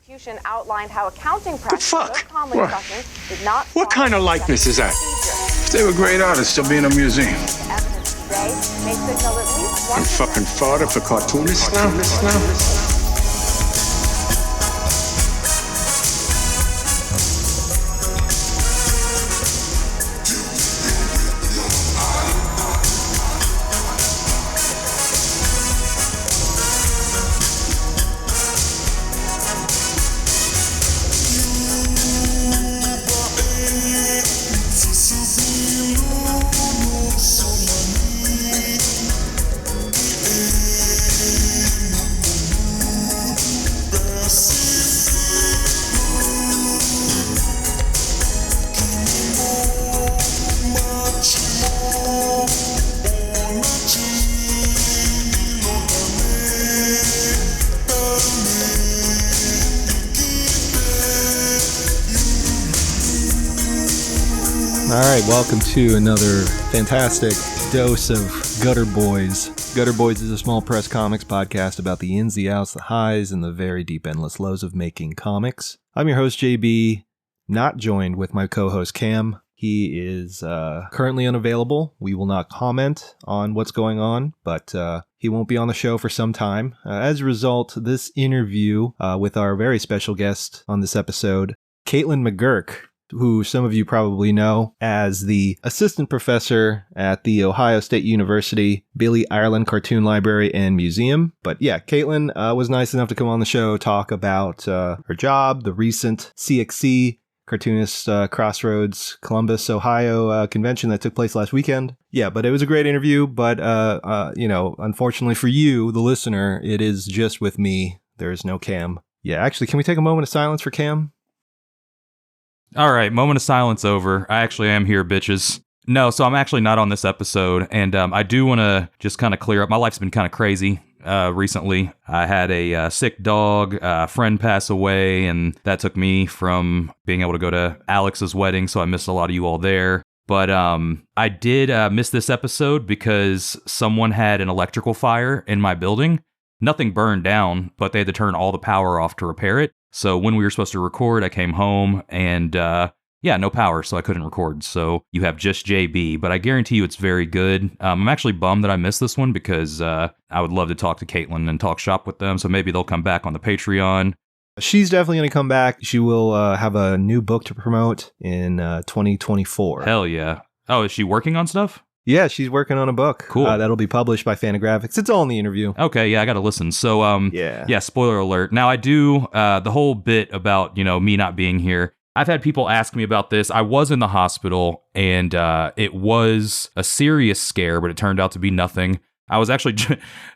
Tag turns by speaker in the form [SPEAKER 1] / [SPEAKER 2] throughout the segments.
[SPEAKER 1] prosecution outlined how accounting practices did not.
[SPEAKER 2] What kind of likeness is that?
[SPEAKER 3] If they were great artists, they'll be in a museum.
[SPEAKER 1] Evidence today may signal at least one.
[SPEAKER 2] I'm fucking fodder for cartoonists now.
[SPEAKER 4] All right, welcome to another fantastic dose of Gutter Boys. Gutter Boys is a small press comics podcast about the ins, the outs, the highs, and the very deep, endless lows of making comics. I'm your host, JB, not joined with my co-host, Cam. He is currently unavailable. We will not comment on what's going on, but he won't be on the show for some time. As a result, this interview with our very special guest on this episode, Caitlin McGurk, who some of you probably know as the assistant professor at the Ohio State University Billy Ireland Cartoon Library and Museum. But yeah, Caitlin was nice enough to come on the show, talk about her job, the recent CXC, Cartoonists Crossroads, Columbus, Ohio convention that took place last weekend. Yeah, but it was a great interview. But, unfortunately for you, the listener, it is just with me. There's no Cam. Yeah, actually, can we take a moment of silence for Cam?
[SPEAKER 5] All right, moment of silence over. I actually am here, bitches. No, so I'm actually not on this episode, and I do want to just kind of clear up. My life's been kind of crazy recently. I had a sick dog, a friend pass away, and that took me from being able to go to Alex's wedding, so I missed a lot of you all there. But I did miss this episode because someone had an electrical fire in my building. Nothing burned down, but they had to turn all the power off to repair it. So when we were supposed to record, I came home and, no power, so I couldn't record. So you have just JB, but I guarantee you it's very good. I'm actually bummed that I missed this one because I would love to talk to Caitlin and talk shop with them. So maybe they'll come back on the Patreon.
[SPEAKER 4] She's definitely going to come back. She will have a new book to promote in 2024.
[SPEAKER 5] Hell yeah. Oh, is she working on stuff?
[SPEAKER 4] Yeah, she's working on a book.
[SPEAKER 5] Cool.
[SPEAKER 4] That'll be published by Fantagraphics. It's all in the interview.
[SPEAKER 5] Okay, yeah, I got to listen. So, yeah, spoiler alert. Now, I do, the whole bit about, me not being here, I've had people ask me about this. I was in the hospital, and it was a serious scare, but it turned out to be nothing. I was actually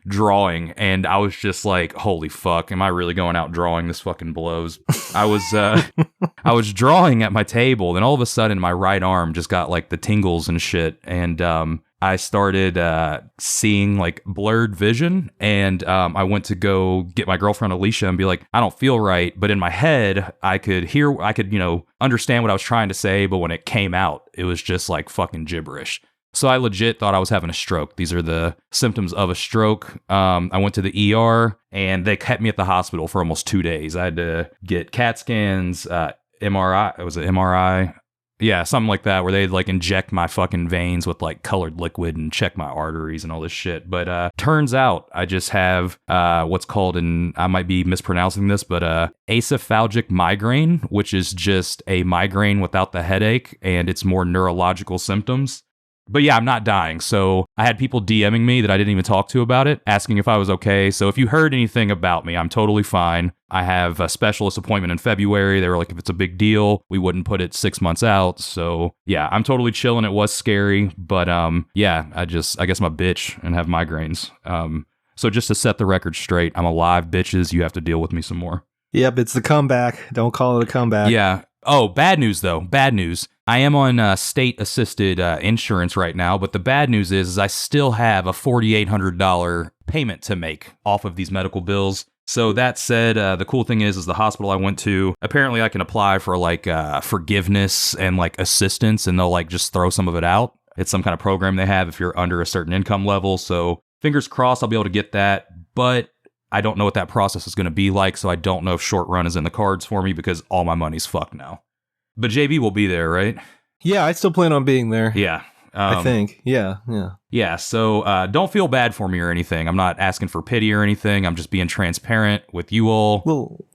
[SPEAKER 5] drawing, and I was just like, holy fuck, am I really going out drawing? This fucking blows. I was drawing at my table, then all of a sudden my right arm just got like the tingles and shit, and I started seeing like blurred vision, and I went to go get my girlfriend Alicia and be like, I don't feel right, but in my head, I could understand what I was trying to say, but when it came out, it was just like fucking gibberish. So I legit thought I was having a stroke. These are the symptoms of a stroke. I went to the ER, and they kept me at the hospital for almost 2 days. I had to get CAT scans, MRI. It was an MRI. Yeah, something like that, where they'd like inject my fucking veins with like colored liquid and check my arteries and all this shit. But turns out I just have what's called, and I might be mispronouncing this, but acephalgic migraine, which is just a migraine without the headache, and it's more neurological symptoms. But yeah, I'm not dying. So I had people DMing me that I didn't even talk to about it, asking if I was okay. So if you heard anything about me, I'm totally fine. I have a specialist appointment in February. They were like, if it's a big deal, we wouldn't put it 6 months out. So yeah, I'm totally chilling. It was scary, but yeah, I guess I'm a bitch and have migraines. So just to set the record straight, I'm alive, bitches. You have to deal with me some more.
[SPEAKER 4] Yep, it's the comeback. Don't call it a comeback.
[SPEAKER 5] Yeah. Oh, bad news though. Bad news. I am on state-assisted insurance right now, but the bad news is I still have a $4,800 payment to make off of these medical bills. So that said, the cool thing is the hospital I went to, apparently I can apply for like forgiveness and like assistance, and they'll like just throw some of it out. It's some kind of program they have if you're under a certain income level. So fingers crossed I'll be able to get that. But I don't know what that process is going to be like, so I don't know if short run is in the cards for me because all my money's fucked now. But JB will be there, right?
[SPEAKER 4] Yeah, I still plan on being there.
[SPEAKER 5] Yeah.
[SPEAKER 4] I think. Yeah.
[SPEAKER 5] Yeah, so don't feel bad for me or anything. I'm not asking for pity or anything. I'm just being transparent with you all.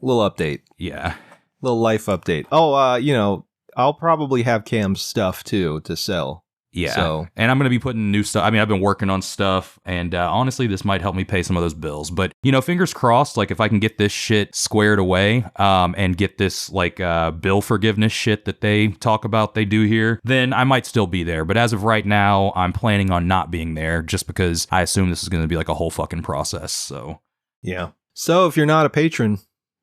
[SPEAKER 4] Little update.
[SPEAKER 5] Yeah.
[SPEAKER 4] Little life update. Oh, I'll probably have Cam's stuff too to sell.
[SPEAKER 5] Yeah.
[SPEAKER 4] So.
[SPEAKER 5] And I'm going to be putting new stuff. I mean, I've been working on stuff, and honestly, this might help me pay some of those bills. But, fingers crossed, like, if I can get this shit squared away and get this, like, bill forgiveness shit that they talk about they do here, then I might still be there. But as of right now, I'm planning on not being there just because I assume this is going to be, like, a whole fucking process. So.
[SPEAKER 4] Yeah. So if you're not a patron,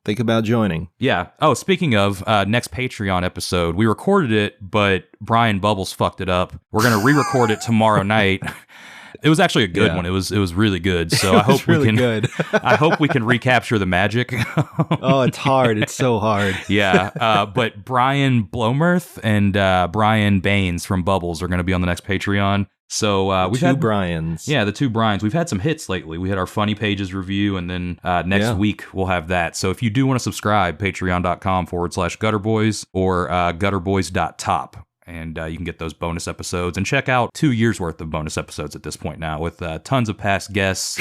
[SPEAKER 4] think about joining.
[SPEAKER 5] Yeah. Oh, speaking of, next Patreon episode, we recorded it, but Brian Bubbles fucked it up. We're going to re-record it tomorrow night. It was actually a good one. It was really good. So I hope we can good. I hope we can recapture the magic.
[SPEAKER 4] Oh, it's hard. It's so hard.
[SPEAKER 5] Yeah. But Brian Blomerth and Brian Baines from Bubbles are going to be on the next Patreon. So we've had
[SPEAKER 4] Brians.
[SPEAKER 5] Yeah, the two Brians. We've had some hits lately. We had our Funny Pages review, and then next week we'll have that. So if you do want to subscribe, patreon.com/gutterboys or gutterboys.top. And you can get those bonus episodes and check out 2 years worth of bonus episodes at this point now with tons of past guests.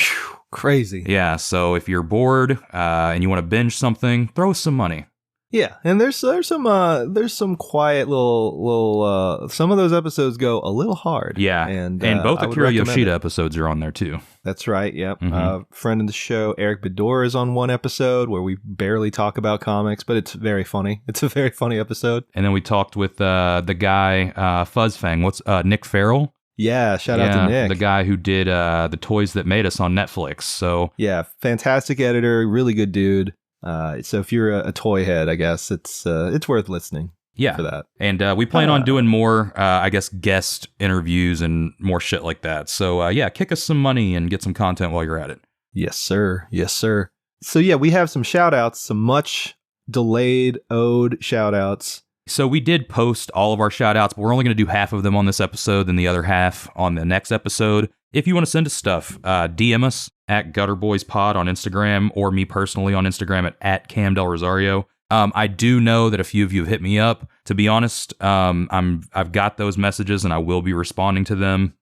[SPEAKER 4] Crazy.
[SPEAKER 5] Yeah. So if you're bored and you want to binge something, throw us some money.
[SPEAKER 4] Yeah, and there's some quiet little some of those episodes go a little hard.
[SPEAKER 5] Yeah, and both Akira Yoshida episodes are on there too.
[SPEAKER 4] That's right. Yep. Friend of the show, Eric Bedore, is on one episode where we barely talk about comics, but it's very funny. It's a very funny episode.
[SPEAKER 5] And then we talked with the guy Fuzzfang. What's Nick Farrell?
[SPEAKER 4] Yeah, shout out to Nick,
[SPEAKER 5] the guy who did the Toys That Made Us on Netflix. So
[SPEAKER 4] yeah, fantastic editor, really good dude. So if you're a toy head, I guess it's worth listening.
[SPEAKER 5] Yeah,
[SPEAKER 4] for that.
[SPEAKER 5] And we plan on doing more, I guess, guest interviews and more shit like that. So yeah, kick us some money and get some content while you're at it.
[SPEAKER 4] Yes, sir. Yes, sir. So yeah, we have some shout outs, some much delayed, owed shout outs.
[SPEAKER 5] So we did post all of our shout outs, but we're only going to do half of them on this episode and the other half on the next episode. If you want to send us stuff, DM us at GutterboysPod on Instagram, or me personally on Instagram at Cam Del Rosario. I do know that a few of you have hit me up. To be honest, I've got those messages and I will be responding to them.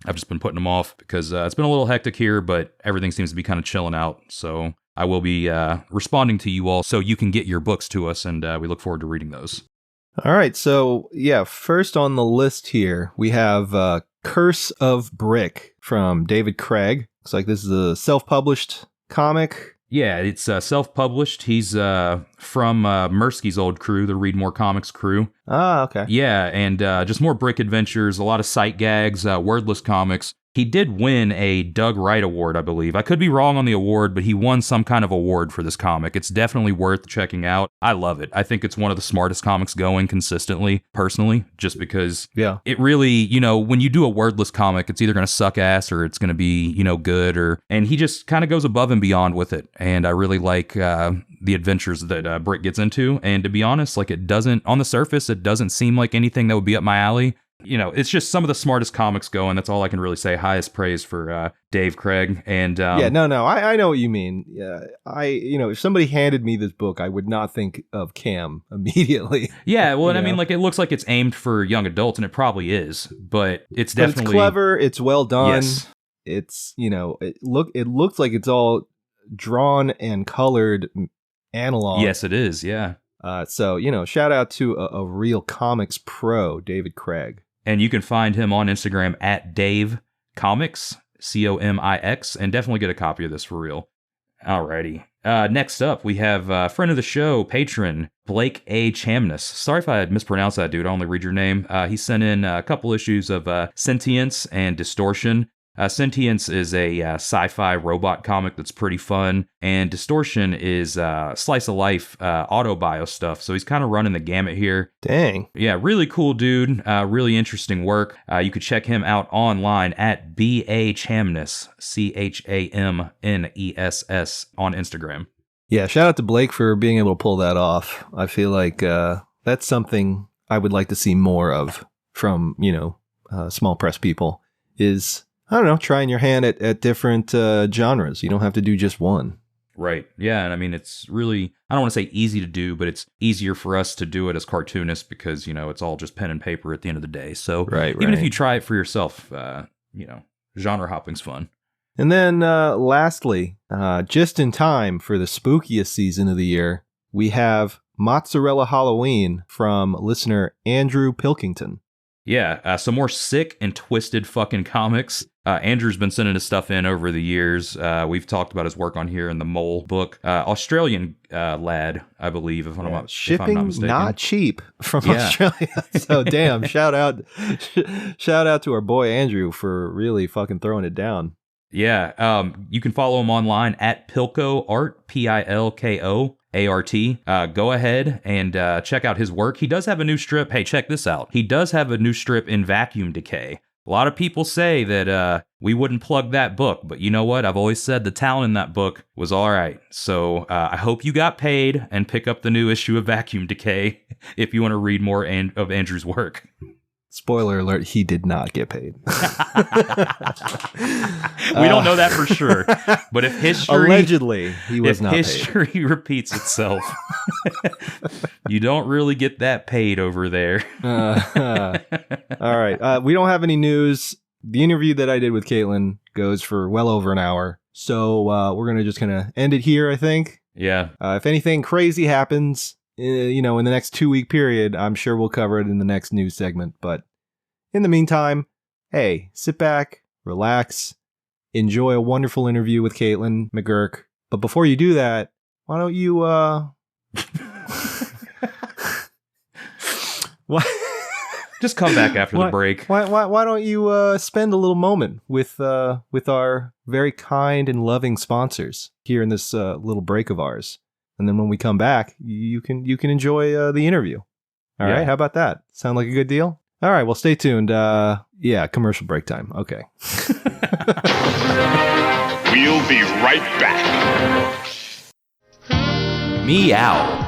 [SPEAKER 5] I've just been putting them off because it's been a little hectic here, but everything seems to be kind of chilling out. So I will be responding to you all so you can get your books to us, and we look forward to reading those.
[SPEAKER 4] All right, so yeah, first on the list here, we have Curse of Brick from David Craig. Looks like this is a self-published comic.
[SPEAKER 5] Yeah, it's self-published. He's from Mursky's old crew, the Read More Comics crew.
[SPEAKER 4] Ah, okay.
[SPEAKER 5] Yeah, and just more brick adventures, a lot of sight gags, wordless comics. He did win a Doug Wright Award, I believe. I could be wrong on the award, but he won some kind of award for this comic. It's definitely worth checking out. I love it. I think it's one of the smartest comics going consistently, personally, just because it really, when you do a wordless comic, it's either going to suck ass or it's going to be, good, and he just kind of goes above and beyond with it. And I really like the adventures that Brick gets into. And to be honest, like, it doesn't, on the surface, it doesn't seem like anything that would be up my alley. It's just some of the smartest comics going. That's all I can really say. Highest praise for Dave Craig. And
[SPEAKER 4] I know what you mean. Yeah, if somebody handed me this book, I would not think of Cam immediately.
[SPEAKER 5] Yeah, well, and I mean, like, it looks like it's aimed for young adults, and it probably is, but it's definitely
[SPEAKER 4] it's clever. It's well done.
[SPEAKER 5] Yes.
[SPEAKER 4] It's it looks like it's all drawn and colored analog.
[SPEAKER 5] Yes, it is. Yeah.
[SPEAKER 4] So shout out to a real comics pro, David Craig.
[SPEAKER 5] And you can find him on Instagram at Dave Comics, Comix, and definitely get a copy of this for real. Alrighty. Next up, we have friend of the show, patron, Blake A. Chamness. Sorry if I mispronounced that, dude. I only read your name. He sent in a couple issues of Sentience and Distortion. Sentience is a sci-fi robot comic that's pretty fun, and Distortion is slice of life autobio stuff, so he's kind of running the gamut here.
[SPEAKER 4] Dang.
[SPEAKER 5] Yeah, really cool dude, really interesting work. You could check him out online at B.A. Chamness, Chamness on Instagram.
[SPEAKER 4] Yeah, shout out to Blake for being able to pull that off. I feel like that's something I would like to see more of from, small press people, is, I don't know, trying your hand at different genres. You don't have to do just one.
[SPEAKER 5] Right. Yeah. And I mean, it's really, I don't want to say easy to do, but it's easier for us to do it as cartoonists because, it's all just pen and paper at the end of the day. So even if you try it for yourself, genre hopping's fun.
[SPEAKER 4] And then lastly, just in time for the spookiest season of the year, we have Mozzarella Halloween from listener Andrew Pilkington.
[SPEAKER 5] Yeah, some more sick and twisted fucking comics. Andrew's been sending his stuff in over the years. We've talked about his work on here in the Mole book. Australian lad, I believe, if I'm not mistaken.
[SPEAKER 4] Not cheap from Australia. So damn, shout out to our boy Andrew for really fucking throwing it down.
[SPEAKER 5] Yeah, you can follow him online at Pilko Art, Pilko ART. Go ahead and check out his work. He does have a new strip. Hey, check this out. He does have a new strip in Vacuum Decay. A lot of people say that we wouldn't plug that book, but you know what? I've always said the talent in that book was all right. So I hope you got paid and pick up the new issue of Vacuum Decay if you want to read more of Andrew's work.
[SPEAKER 4] Spoiler alert, he did not get paid.
[SPEAKER 5] We don't know that for sure. But if history...
[SPEAKER 4] Allegedly, he was not paid.
[SPEAKER 5] If history repeats itself, you don't really get that paid over there.
[SPEAKER 4] All right. We don't have any news. The interview that I did with Caitlin goes for well over an hour. So we're going to just kind of end it here, I think.
[SPEAKER 5] Yeah.
[SPEAKER 4] If anything crazy happens... in the next 2-week period, I'm sure we'll cover it in the next news segment. But in the meantime, hey, sit back, relax, enjoy a wonderful interview with Caitlin McGurk. But before you do that, why don't you, what?
[SPEAKER 5] Just come back after the break.
[SPEAKER 4] Why don't you spend a little moment with our very kind and loving sponsors here in this little break of ours? And then when we come back, you can enjoy the interview. All right, how about that? Sound like a good deal? All right, well, stay tuned. Commercial break time. Okay.
[SPEAKER 2] We'll be right back.
[SPEAKER 5] Meow.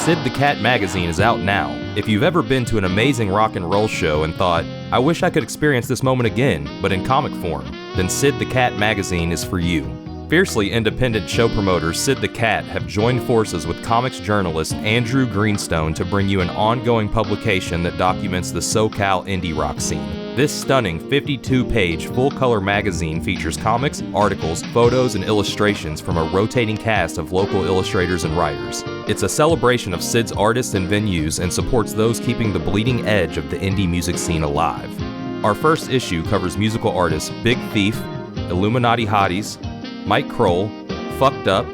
[SPEAKER 5] Sid the Cat magazine is out now. If you've ever been to an amazing rock and roll show and thought, I wish I could experience this moment again, but in comic form, then Sid the Cat magazine is for you. Fiercely independent show promoters Sid the Cat have joined forces with comics journalist Andrew Greenstone to bring you an ongoing publication that documents the SoCal indie rock scene. This stunning 52-page full-color magazine features comics, articles, photos, and illustrations from a rotating cast of local illustrators and writers. It's a celebration of Sid's artists and venues and supports those keeping the bleeding edge of the indie music scene alive. Our first issue covers musical artists Big Thief, Illuminati Hotties, Mike Kroll, Fucked Up,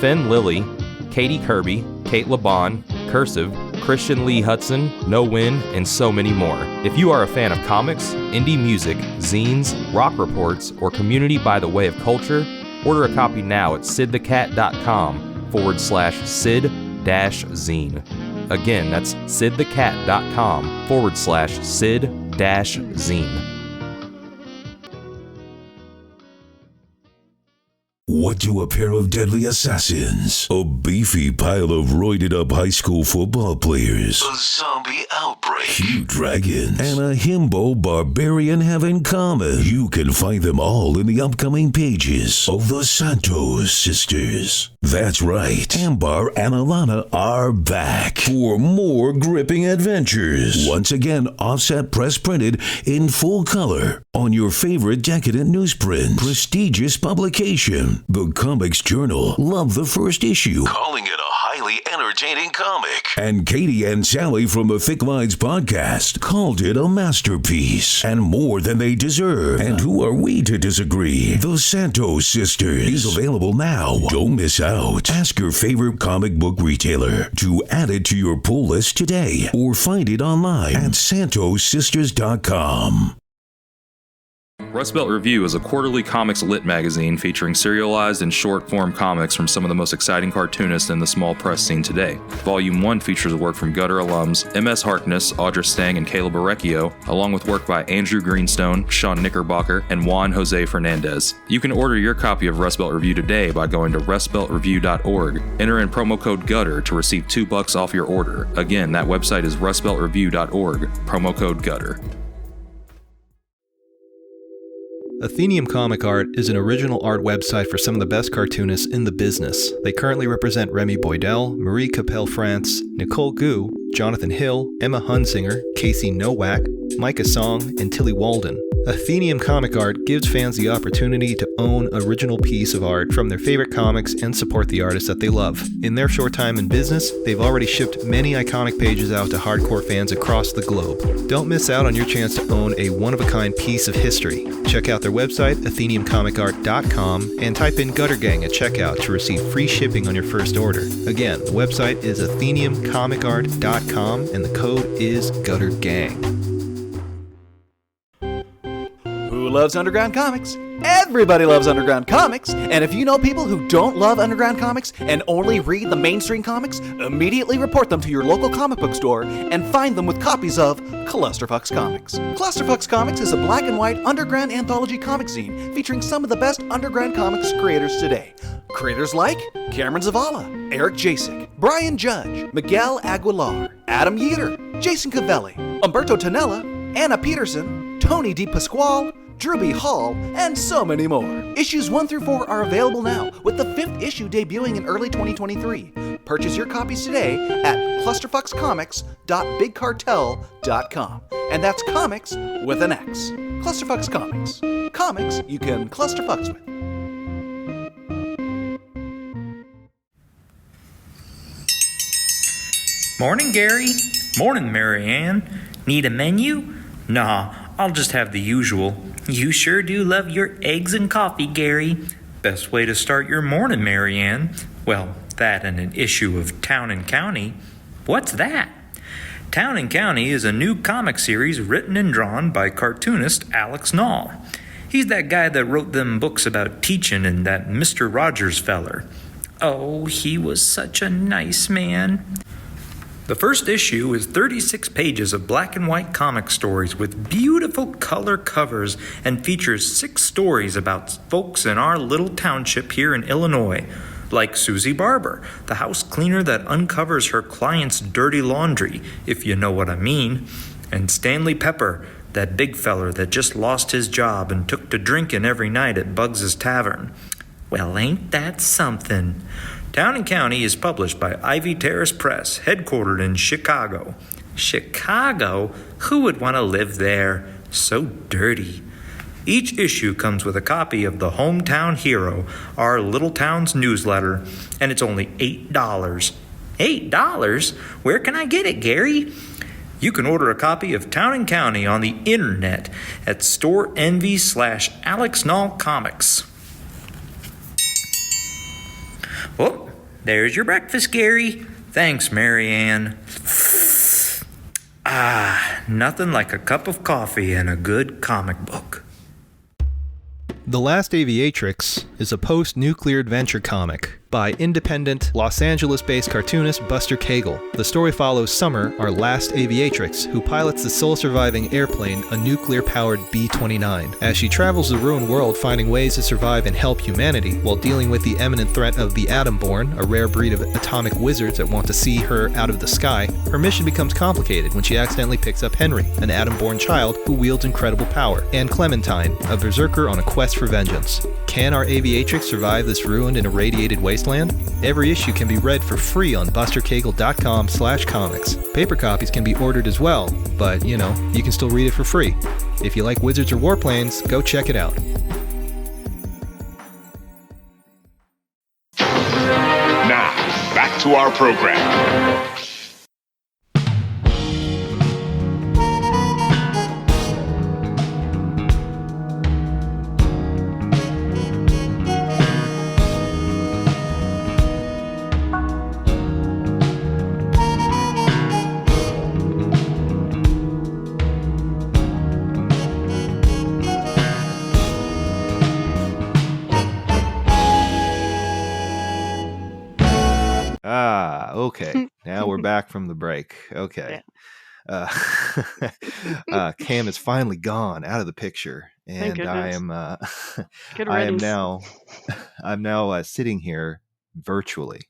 [SPEAKER 5] Finn Lilly, Katie Kirby, Kate LeBon, Cursive, Christian Lee Hudson, No Win, and so many more. If you are a fan of comics, indie music, zines, rock reports, or community by the way of culture, order a copy now at sidthecat.com/Sid-Zine. Again, that's sidthecat.com/Sid-Zine.
[SPEAKER 6] What do a pair of deadly assassins, a beefy pile of roided-up high school football players, a zombie outbreak, cute dragons, and a himbo barbarian have in common? You can find them all in the upcoming pages of the Santos Sisters. That's right, Ambar and Alana are back for more gripping adventures. Once again, offset press printed in full color on your favorite decadent newsprint. Prestigious publication. The Comics Journal loved the first issue, calling it a highly entertaining comic. And Katie and Sally from the Thick Lines podcast called it a masterpiece and more than they deserve. And who are we to disagree? The Santos Sisters is available now. Don't miss out. Ask your favorite comic book retailer to add it to your pull list today or find it online at santossisters.com.
[SPEAKER 5] Rust Belt Review is a quarterly comics lit magazine featuring serialized and short-form comics from some of the most exciting cartoonists in the small press scene today. Volume 1 features work from Gutter alums M.S. Harkness, Audra Stang, and Caleb Orecchio, along with work by Andrew Greenstone, Sean Knickerbocker, and Juan Jose Fernandez. You can order your copy of Rust Belt Review today by going to rustbeltreview.org. Enter in promo code GUTTER to receive $2 off your order. Again, that website is rustbeltreview.org, promo code GUTTER.
[SPEAKER 4] Athenium Comic Art is an original art website for some of the best cartoonists in the business. They currently represent Remy Boydell, Marie Capelle-France, Nicole Gu, Jonathan Hill, Emma Hunsinger, Casey Nowak, Micah Song, and Tilly Walden. Athenium Comic Art gives fans the opportunity to own an original piece of art from their favorite comics and support the artists that they love. In their short time in business, they've already shipped many iconic pages out to hardcore fans across the globe. Don't miss out on your chance to own a one-of-a-kind piece of history. Check out their website, atheniumcomicart.com, and type in Gutter Gang at checkout to receive free shipping on your first order. Again, the website is atheniumcomicart.com, and the code is Gutter Gang.
[SPEAKER 7] Who loves underground comics? Everybody loves underground comics, and if you know people who don't love underground comics and only read the mainstream comics, immediately report them to your local comic book store and find them with copies of Clusterfucks Comics. Clusterfucks Comics is a black and white underground anthology comic zine featuring some of the best underground comics creators today. Creators like Cameron Zavala, Eric Jasek, Brian Judge, Miguel Aguilar, Adam Yeater, Jason Cavelli, Umberto Tonella, Anna Peterson, Tony DePasquale, Drew B. Hall, and so many more. Issues 1 through 4 are available now, with the 5th issue debuting in early 2023. Purchase your copies today at clusterfuckscomics.bigcartel.com. And that's comics with an X. Clusterfucks Comics. Comics you can clusterfucks with.
[SPEAKER 8] Morning, Gary. Morning, Marianne. Need a menu? Nah, I'll just have the usual. You sure do love your eggs and coffee, Gary. Best way to start your morning, Marianne. Well, that and an issue of Town and County. What's that? Town and County is a new comic series written and drawn by cartoonist Alex Nall. He's that guy that wrote them books about teaching and that Mr. Rogers feller. Oh, he was such a nice man. The first issue is 36 pages of black and white comic stories with beautiful color covers and features 6 stories about folks in our little township here in Illinois, like Susie Barber, the house cleaner that uncovers her client's dirty laundry, if you know what I mean, and Stanley Pepper, that big feller that just lost his job and took to drinking every night at Bugs's Tavern. Well, ain't that something? Town and County is published by Ivy Terrace Press, headquartered in Chicago. Chicago? Who would want to live there? So dirty. Each issue comes with a copy of the Hometown Hero, our little town's newsletter, and it's only $8. $8? Where can I get it, Gary? You can order a copy of Town and County on the internet at storeenvy/AlexNallComics. Oh, there's your breakfast, Gary. Thanks, Marianne. Nothing like a cup of coffee and a good comic book.
[SPEAKER 4] The Last Aviatrix is a post-nuclear adventure comic by independent, Los Angeles-based cartoonist Buster Cagle. The story follows Summer, our last aviatrix, who pilots the sole-surviving airplane, a nuclear-powered B-29. As she travels the ruined world finding ways to survive and help humanity, while dealing with the imminent threat of the Atom-born, a rare breed of atomic wizards that want to see her out of the sky, her mission becomes complicated when she accidentally picks up Henry, an Atom-born child who wields incredible power, and Clementine, a berserker on a quest for vengeance. Can our aviatrix survive this ruined and irradiated wasteland? Every issue can be read for free on bustercagle.com/comics. Paper copies can be ordered as well, but, you can still read it for free. If you like wizards or warplanes, go check it out.
[SPEAKER 2] Now, back to our program.
[SPEAKER 4] Okay. Now we're back from the break. Okay. Cam is finally gone out of the picture, and I'm now sitting here virtually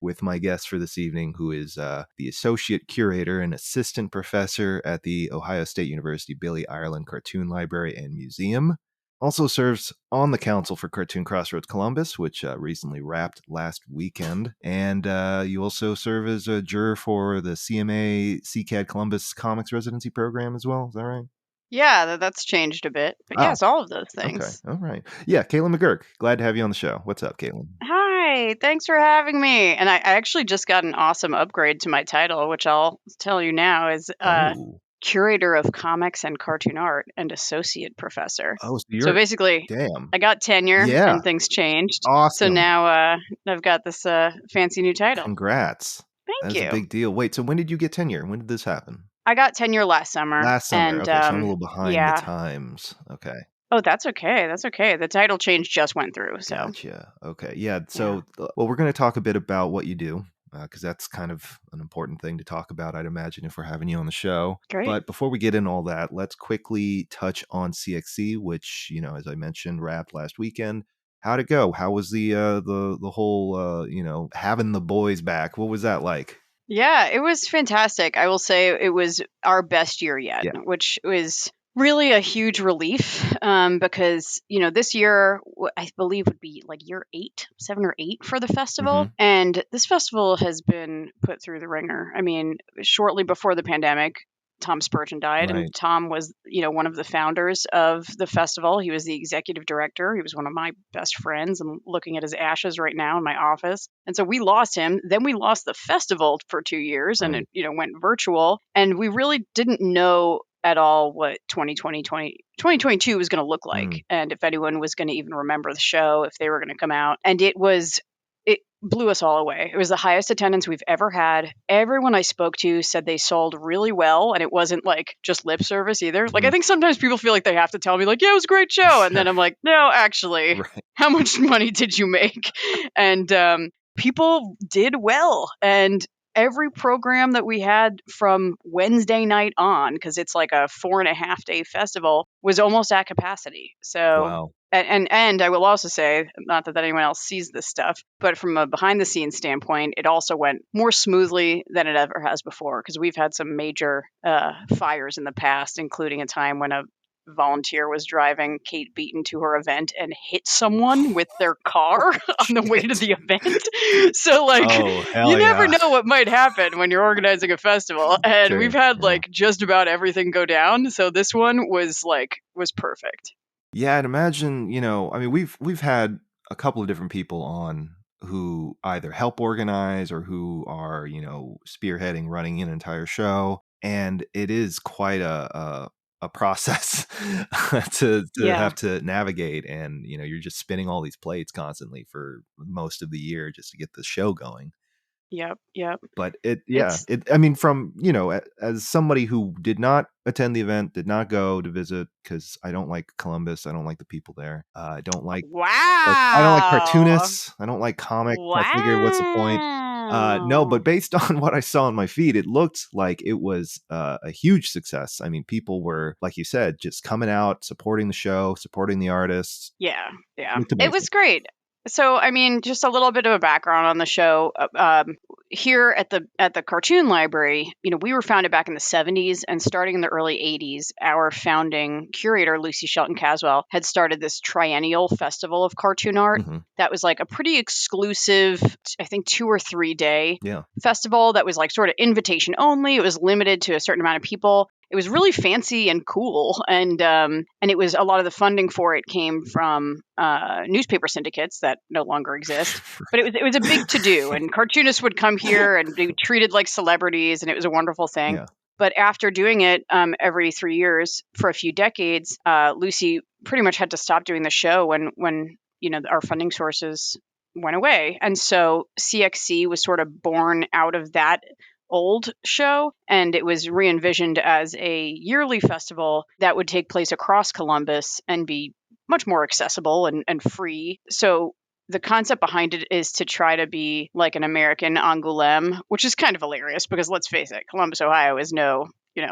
[SPEAKER 4] with my guest for this evening, who is the associate curator and assistant professor at the Ohio State University Billy Ireland Cartoon Library and Museum, Also serves on the council for Cartoon Crossroads Columbus, which recently wrapped last weekend. And you also serve as a juror for the CMA CCAD Columbus Comics Residency Program as well. Is that right?
[SPEAKER 9] Yeah, that's changed a bit. But yes, all of those things.
[SPEAKER 4] Okay. All right. Yeah, Caitlin McGurk. Glad to have you on the show. What's up, Caitlin?
[SPEAKER 9] Hi, thanks for having me. And I actually just got an awesome upgrade to my title, which I'll tell you now is Curator of Comics and Cartoon Art and Associate Professor.
[SPEAKER 4] Oh,
[SPEAKER 9] so basically, I got tenure and things changed.
[SPEAKER 4] Awesome.
[SPEAKER 9] So now I've got this fancy new title.
[SPEAKER 4] Congrats.
[SPEAKER 9] Thank you.
[SPEAKER 4] That's a big deal. Wait, so when did you get tenure? When did this happen?
[SPEAKER 9] I got tenure last summer. And,
[SPEAKER 4] okay, so I'm a little behind the times. Okay.
[SPEAKER 9] Oh, that's okay. That's okay. The title change just went through. So.
[SPEAKER 4] Gotcha. Okay. Yeah. So, well, we're going to talk a bit about what you do, because that's kind of an important thing to talk about, I'd imagine, if we're having you on the show.
[SPEAKER 9] Great.
[SPEAKER 4] But before we get in all that, let's quickly touch on CXC, which, as I mentioned, wrapped last weekend. How'd it go? How was the whole, having the boys back? What was that like?
[SPEAKER 9] Yeah, it was fantastic. I will say it was our best year yet, which was really a huge relief because, this year, I believe would be like year 7 or 8 for the festival. And this festival has been put through the ringer. I mean, shortly before the pandemic, Tom Spurgeon died, and Tom was, one of the founders of the festival. He was the executive director. He was one of my best friends. I'm looking at his ashes right now in my office. And so we lost him. Then we lost the festival for 2 years, and it, went virtual. And we really didn't know at all what 2022 was going to look like, and if anyone was going to even remember the show, if they were going to come out. And it blew us all away. It was the highest attendance we've ever had. Everyone I spoke to said they sold really well, and it wasn't like just lip service either. Like, I think sometimes people feel like they have to tell me like, yeah, it was a great show. And then I'm like, no, actually, how much money did you make? And people did well. And every program that we had from Wednesday night on, because it's like a 4.5-day festival, was almost at capacity. So,
[SPEAKER 4] wow.
[SPEAKER 9] And I will also say, not that anyone else sees this stuff, but from a behind the scenes standpoint, it also went more smoothly than it ever has before, because we've had some major fires in the past, including a time when a volunteer was driving Kate Beaton to her event and hit someone with their car on the way to the event. So you never know what might happen when you're organizing a festival. And we've had just about everything go down. So this one was perfect.
[SPEAKER 4] Yeah, I'd imagine, we've had a couple of different people on who either help organize or who are, spearheading, running an entire show. And it is quite a process to have to navigate, and you're just spinning all these plates constantly for most of the year just to get the show going.
[SPEAKER 9] Yep.
[SPEAKER 4] But from as somebody who did not attend the event, did not go to visit, because I don't like Columbus, I don't like the people there, I don't like I don't like cartoonists, I don't like comics. I figured, what's the point? No, but based on what I saw on my feed, it looked like it was a huge success. I mean, people were, like you said, just coming out, supporting the show, supporting the artists.
[SPEAKER 9] Yeah. It was great. So, just a little bit of a background on the show. Here at the Cartoon Library, we were founded back in the 70s, and starting in the early 80s, our founding curator, Lucy Shelton Caswell, had started this triennial festival of cartoon art. That was like a pretty exclusive, I think 2 or 3 day festival that was like sort of invitation only. It was limited to a certain amount of people. It was really fancy and cool, and it was, a lot of the funding for it came from newspaper syndicates that no longer exist. But it was a big to do, and cartoonists would come here and be treated like celebrities, and it was a wonderful thing. Yeah. But after doing it every 3 years for a few decades, Lucy pretty much had to stop doing the show when our funding sources went away, and so CXC was sort of born out of that old show, and it was re-envisioned as a yearly festival that would take place across Columbus and be much more accessible and free. So the concept behind it is to try to be like an American Angoulême, which is kind of hilarious because, let's face it, Columbus, Ohio is no,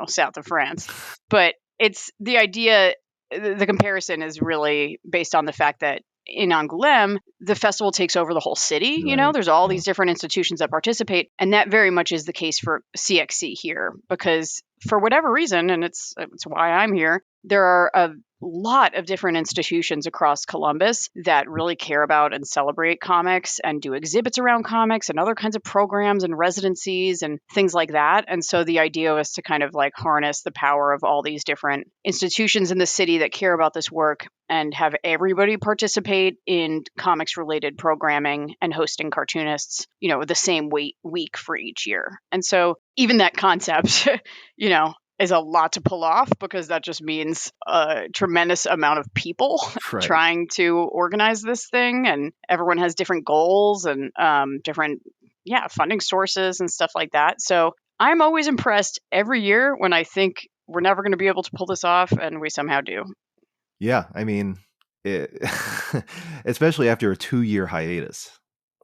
[SPEAKER 9] south of France. But it's the idea, the comparison is really based on the fact that in Angoulême, the festival takes over the whole city. There's all these different institutions that participate. And that very much is the case for CXC here, because for whatever reason, and it's why I'm here, there are lot of different institutions across Columbus that really care about and celebrate comics and do exhibits around comics and other kinds of programs and residencies and things like that. And so the idea was to kind of like harness the power of all these different institutions in the city that care about this work and have everybody participate in comics related programming and hosting cartoonists, the same week for each year. And so even that concept, is a lot to pull off because that just means a tremendous amount of people trying to organize this thing, and everyone has different goals and different funding sources and stuff like that. So I'm always impressed every year when I think we're never going to be able to pull this off, and we somehow do.
[SPEAKER 4] Yeah, I mean, especially after a 2-year hiatus,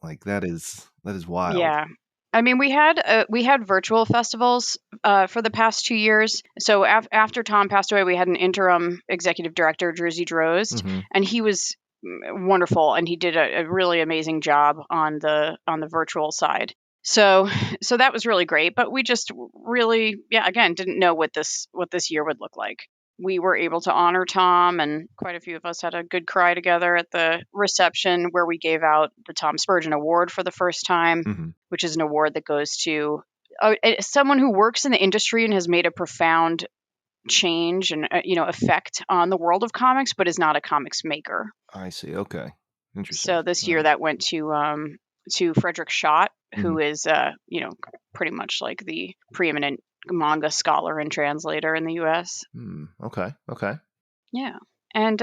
[SPEAKER 4] like that is wild.
[SPEAKER 9] Yeah. I mean, we had virtual festivals for the past 2 years. So after Tom passed away, we had an interim executive director, Druzy Drozd, and he was wonderful, and he did a really amazing job on the virtual side. So that was really great. But we just really, again, didn't know what this year would look like. We were able to honor Tom, and quite a few of us had a good cry together at the reception where we gave out the Tom Spurgeon Award for the first time, which is an award that goes to someone who works in the industry and has made a profound change and effect on the world of comics, but is not a comics maker.
[SPEAKER 4] I see. Okay, interesting.
[SPEAKER 9] So this year that went to Frederick Schott, who is pretty much like the preeminent manga scholar and translator in the U.S.
[SPEAKER 4] Okay.
[SPEAKER 9] Yeah. And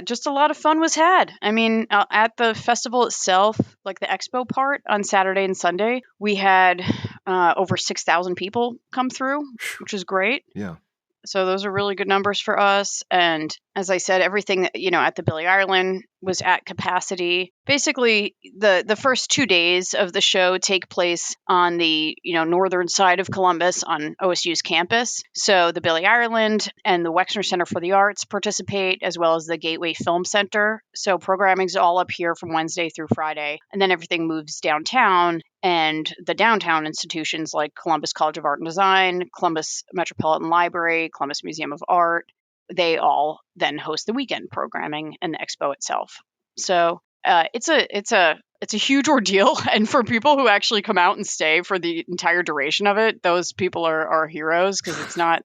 [SPEAKER 9] just a lot of fun was had. I mean, at the festival itself, like the expo part on Saturday and Sunday, we had over 6,000 people come through, which is great.
[SPEAKER 4] Yeah.
[SPEAKER 9] So those are really good numbers for us. And as I said, everything, at the Billy Ireland was at capacity. Basically, the first 2 days of the show take place on the, northern side of Columbus on OSU's campus. So the Billy Ireland and the Wexner Center for the Arts participate, as well as the Gateway Film Center. So programming's all up here from Wednesday through Friday. And then everything moves downtown. And the downtown institutions like Columbus College of Art and Design, Columbus Metropolitan Library, Columbus Museum of Art, they all then host the weekend programming and the expo itself. So it's a huge ordeal. And for people who actually come out and stay for the entire duration of it, those people are heroes, because it's not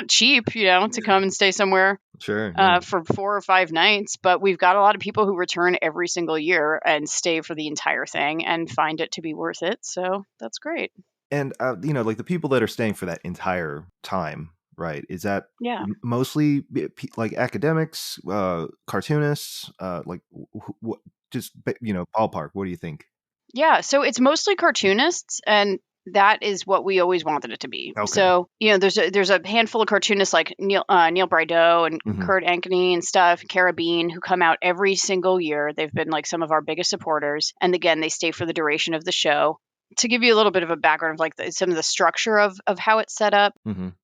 [SPEAKER 9] cheap, to come and stay somewhere for 4 or 5 nights. But we've got a lot of people who return every single year and stay for the entire thing and find it to be worth it. So that's great.
[SPEAKER 4] And, like the people that are staying for that entire time, right? Is that mostly like academics, cartoonists, like just, ballpark? What do you think?
[SPEAKER 9] Yeah. So it's mostly cartoonists, and that is what we always wanted it to be.
[SPEAKER 4] Okay.
[SPEAKER 9] So, there's a handful of cartoonists like Neil Brideau and Kurt Ankeny and stuff, Cara Bean, who come out every single year. They've been like some of our biggest supporters. And again, they stay for the duration of the show. To give you a little bit of a background of like some of the structure of how it's set up,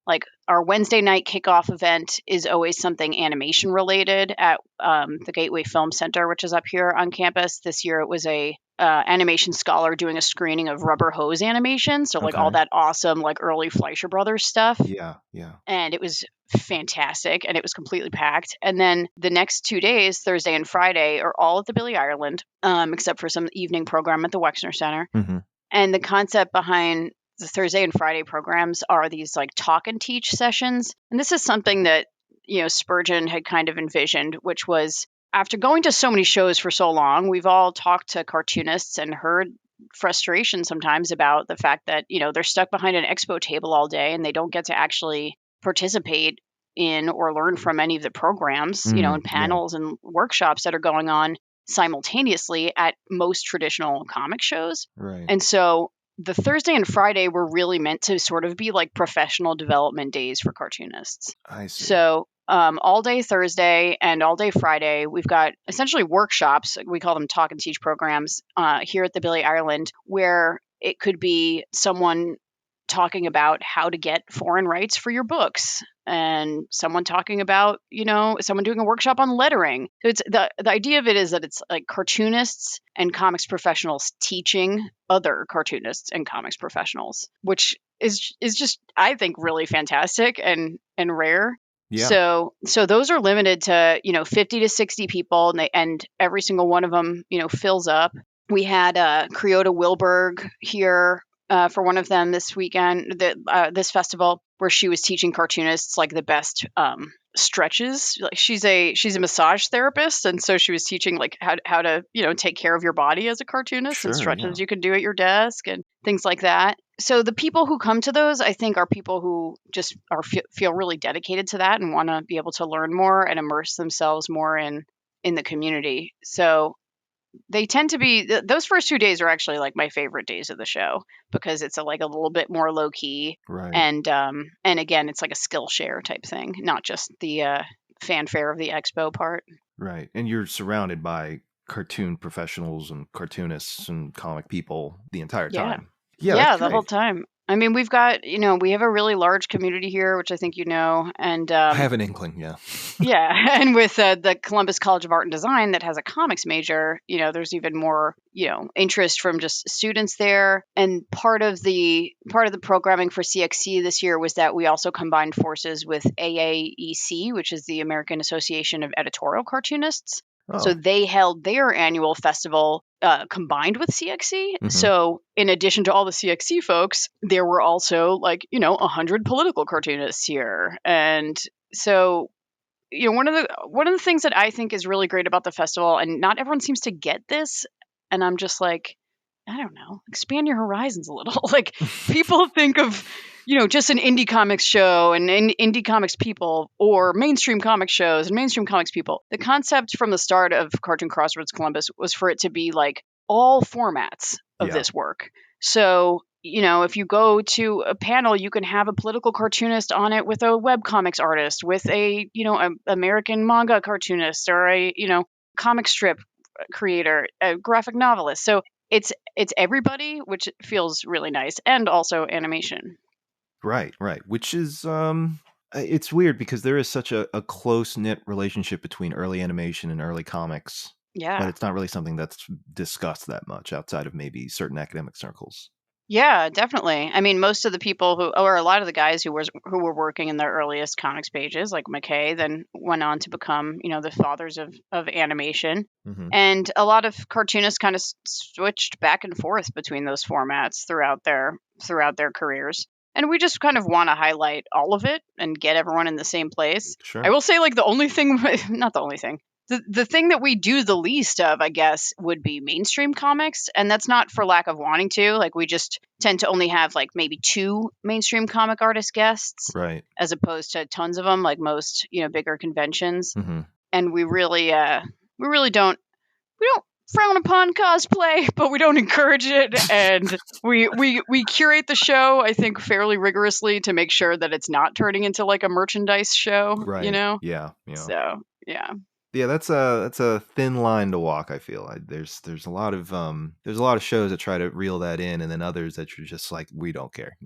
[SPEAKER 9] like our Wednesday night kickoff event is always something animation related at the Gateway Film Center, which is up here on campus. This year it was a animation scholar doing a screening of Rubber Hose animation. So like all that awesome like early Fleischer Brothers stuff.
[SPEAKER 4] Yeah.
[SPEAKER 9] And it was fantastic, and it was completely packed. And then the next 2 days, Thursday and Friday, are all at the Billy Ireland, except for some evening program at the Wexner Center. And the concept behind the Thursday and Friday programs are these like talk and teach sessions. And this is something that, Spurgeon had kind of envisioned, which was after going to so many shows for so long, we've all talked to cartoonists and heard frustration sometimes about the fact that, they're stuck behind an expo table all day and they don't get to actually participate in or learn from any of the programs, in panels and workshops that are going on simultaneously at most traditional comic shows.
[SPEAKER 4] Right.
[SPEAKER 9] And so the Thursday and Friday were really meant to sort of be like professional development days for cartoonists.
[SPEAKER 4] I see.
[SPEAKER 9] So all day Thursday and all day Friday, we've got essentially workshops. We call them talk and teach programs here at the Billy Ireland, where it could be someone talking about how to get foreign rights for your books, and someone talking about, someone doing a workshop on lettering. So it's the idea of it is that it's like cartoonists and comics professionals teaching other cartoonists and comics professionals, which is just, I think, really fantastic and rare.
[SPEAKER 4] Yeah.
[SPEAKER 9] So those are limited to, 50 to 60 people, and every single one of them, fills up. We had Curator Wilberg here for one of them this weekend, this festival, where she was teaching cartoonists like the best stretches. Like she's a massage therapist, and so she was teaching like how to take care of your body as a cartoonist, and stretches you can do at your desk and things like that. So the people who come to those, I think, are people who just feel really dedicated to that and want to be able to learn more and immerse themselves more in the community. So they tend to be those first 2 days are actually like my favorite days of the show, because it's like a little bit more low key,
[SPEAKER 4] right?
[SPEAKER 9] And again, it's like a Skillshare type thing, not just the fanfare of the expo part.
[SPEAKER 4] Right, and you're surrounded by cartoon professionals and cartoonists and comic people the entire time.
[SPEAKER 9] Yeah, the whole time. I mean, we've got, we have a really large community here, which I think and
[SPEAKER 4] I have an inkling, yeah.
[SPEAKER 9] Yeah, and with the Columbus College of Art and Design that has a comics major, there's even more, interest from just students there. And part of the programming for CXC this year was that we also combined forces with AAEC, which is the American Association of Editorial Cartoonists.
[SPEAKER 4] Oh.
[SPEAKER 9] So they held their annual festival combined with CXC.
[SPEAKER 4] Mhm.
[SPEAKER 9] So in addition to all the CXC folks, there were also 100 political cartoonists here. And so, one of the things that I think is really great about the festival, and not everyone seems to get this, and I'm just like, I don't know, expand your horizons a little. Like people think of, just an indie comics show and indie comics people, or mainstream comic shows and mainstream comics people. The concept from the start of Cartoon Crossroads Columbus was for it to be like all formats of this work. So, if you go to a panel, you can have a political cartoonist on it with a webcomics artist, with a, American manga cartoonist, or a, comic strip creator, a graphic novelist. So it's everybody, which feels really nice, and also animation.
[SPEAKER 4] Right. Which is, it's weird because there is such a close-knit relationship between early animation and early comics.
[SPEAKER 9] Yeah.
[SPEAKER 4] But it's not really something that's discussed that much outside of maybe certain academic circles.
[SPEAKER 9] Yeah, definitely. I mean, most of the people or a lot of the guys who were working in the earliest comics pages, like McKay, then went on to become, the fathers of animation.
[SPEAKER 4] Mm-hmm.
[SPEAKER 9] And a lot of cartoonists kind of switched back and forth between those formats throughout their careers. And we just kind of want to highlight all of it and get everyone in the same place.
[SPEAKER 4] Sure.
[SPEAKER 9] I will say, like, the only thing, not the only thing, the thing that we do the least of, I guess, would be mainstream comics. And that's not for lack of wanting to. Like, we just tend to only have like maybe 2 mainstream comic artist guests,
[SPEAKER 4] right,
[SPEAKER 9] as opposed to tons of them, like most, bigger conventions.
[SPEAKER 4] Mm-hmm.
[SPEAKER 9] And we really don't frown upon cosplay, but we don't encourage it. And we curate the show, I think, fairly rigorously to make sure that it's not turning into like a merchandise show,
[SPEAKER 4] right. Yeah.
[SPEAKER 9] So, yeah.
[SPEAKER 4] Yeah, that's a thin line to walk. I feel there's a lot of shows that try to reel that in, and then others that you're just like, we don't care,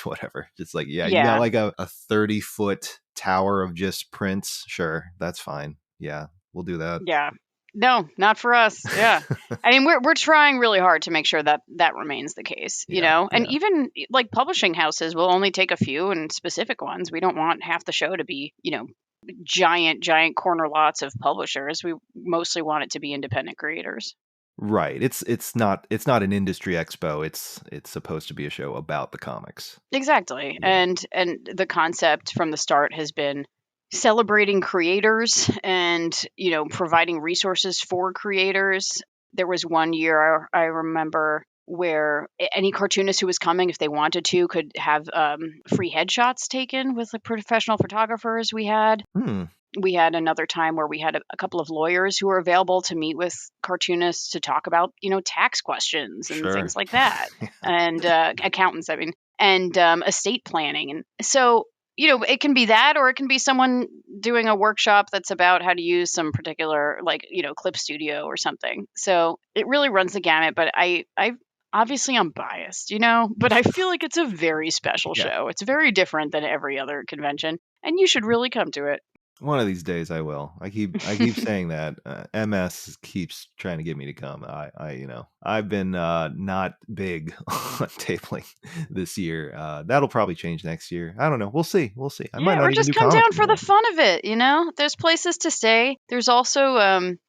[SPEAKER 4] whatever. Just like, you got like a 30-foot tower of just prints. Sure, that's fine. Yeah, we'll do that.
[SPEAKER 9] Yeah, no, not for us. Yeah, I mean, we're trying really hard to make sure that remains the case. And even like publishing houses will only take a few and specific ones. We don't want half the show to be, giant corner lots of publishers. We mostly want it to be independent creators.
[SPEAKER 4] Right. It's not an industry expo. It's supposed to be a show about the comics.
[SPEAKER 9] Exactly. Yeah. And the concept from the start has been celebrating creators and, providing resources for creators. There was one year I remember where any cartoonist who was coming, if they wanted to, could have free headshots taken with the professional photographers we had. We had another time where we had a couple of lawyers who were available to meet with cartoonists to talk about, tax questions and things like that. And accountants, I mean, and estate planning. And so, it can be that, or it can be someone doing a workshop that's about how to use some particular, like, Clip Studio or something. So it really runs the gamut. But I obviously I'm biased, but I feel like it's a very special show. It's very different than every other convention, and you should really come to it.
[SPEAKER 4] One of these days I will. I keep saying that. MS keeps trying to get me to come. I've been not big on tabling this year. That'll probably change next year. I don't know. We'll see. I might not
[SPEAKER 9] or
[SPEAKER 4] even
[SPEAKER 9] just
[SPEAKER 4] do
[SPEAKER 9] come
[SPEAKER 4] comics
[SPEAKER 9] down for
[SPEAKER 4] anymore.
[SPEAKER 9] the fun of it. There's places to stay. There's also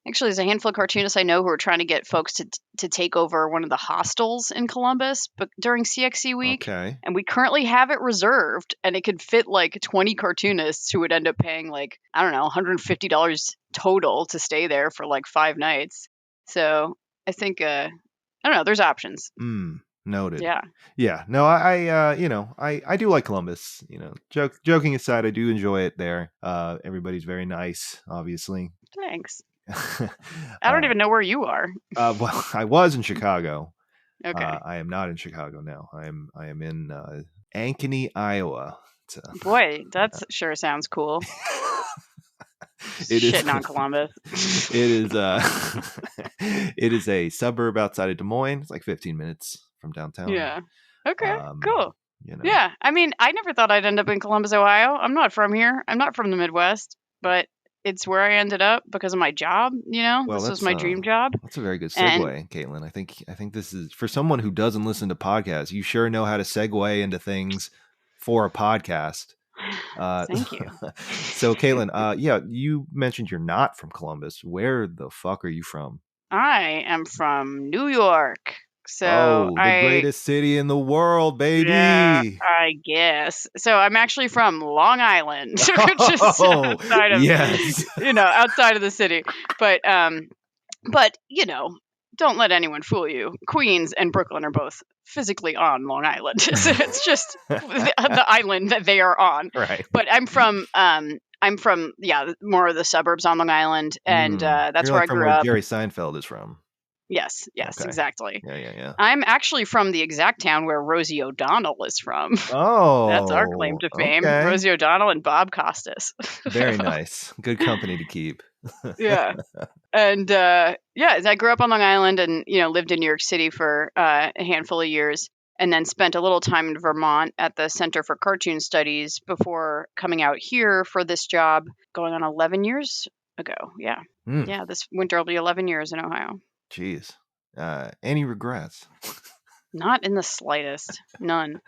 [SPEAKER 9] actually there's a handful of cartoonists I know who are trying to get folks to take over one of the hostels in Columbus, but during CXC week.
[SPEAKER 4] Okay.
[SPEAKER 9] And we currently have it reserved, and it could fit like 20 cartoonists who would end up paying like, I don't know, $150 total to stay there for like 5 nights. So I think, I don't know, there's options.
[SPEAKER 4] Noted.
[SPEAKER 9] Yeah.
[SPEAKER 4] No, I do like Columbus. Joking aside, I do enjoy it there. Everybody's very nice, obviously.
[SPEAKER 9] Thanks. I don't even know where you are.
[SPEAKER 4] Well, I was in Chicago.
[SPEAKER 9] Okay.
[SPEAKER 4] I am not in Chicago now. I am in Ankeny, Iowa.
[SPEAKER 9] Boy, that sure sounds cool. Shitting on Columbus.
[SPEAKER 4] It is it is a suburb outside of Des Moines. It's like 15 minutes from downtown.
[SPEAKER 9] Yeah. Okay. Cool. Yeah. I mean, I never thought I'd end up in Columbus, Ohio. I'm not from here. I'm not from the Midwest, but it's where I ended up because of my job.
[SPEAKER 4] Well,
[SPEAKER 9] this was my dream job.
[SPEAKER 4] That's a very good segue, Caitlin. I think this is, for someone who doesn't listen to podcasts, you sure know how to segue into things for a podcast.
[SPEAKER 9] Thank you.
[SPEAKER 4] So, Caitlin, you mentioned you're not from Columbus. Where the fuck are you from?
[SPEAKER 9] I am from New York.
[SPEAKER 4] So the greatest city in the world, baby.
[SPEAKER 9] Yeah, I guess. So I'm actually from Long Island, which is outside of, outside of the city. But don't let anyone fool you. Queens and Brooklyn are both physically on Long Island. So it's just the island that they are on.
[SPEAKER 4] Right.
[SPEAKER 9] But I'm from more of the suburbs on Long Island, and that's where I grew up.
[SPEAKER 4] Jerry Seinfeld is from.
[SPEAKER 9] Yes,
[SPEAKER 4] Okay.
[SPEAKER 9] exactly.
[SPEAKER 4] Yeah.
[SPEAKER 9] I'm actually from the exact town where Rosie O'Donnell is from.
[SPEAKER 4] Oh.
[SPEAKER 9] That's our claim to fame.
[SPEAKER 4] Okay.
[SPEAKER 9] Rosie O'Donnell and Bob Costas.
[SPEAKER 4] Very nice. Good company to keep.
[SPEAKER 9] Yeah. And I grew up on Long Island and, lived in New York City for a handful of years, and then spent a little time in Vermont at the Center for Cartoon Studies before coming out here for this job going on 11 years ago. Yeah. Yeah, this winter will be 11 years in Ohio.
[SPEAKER 4] Jeez. Any regrets?
[SPEAKER 9] Not in the slightest. None.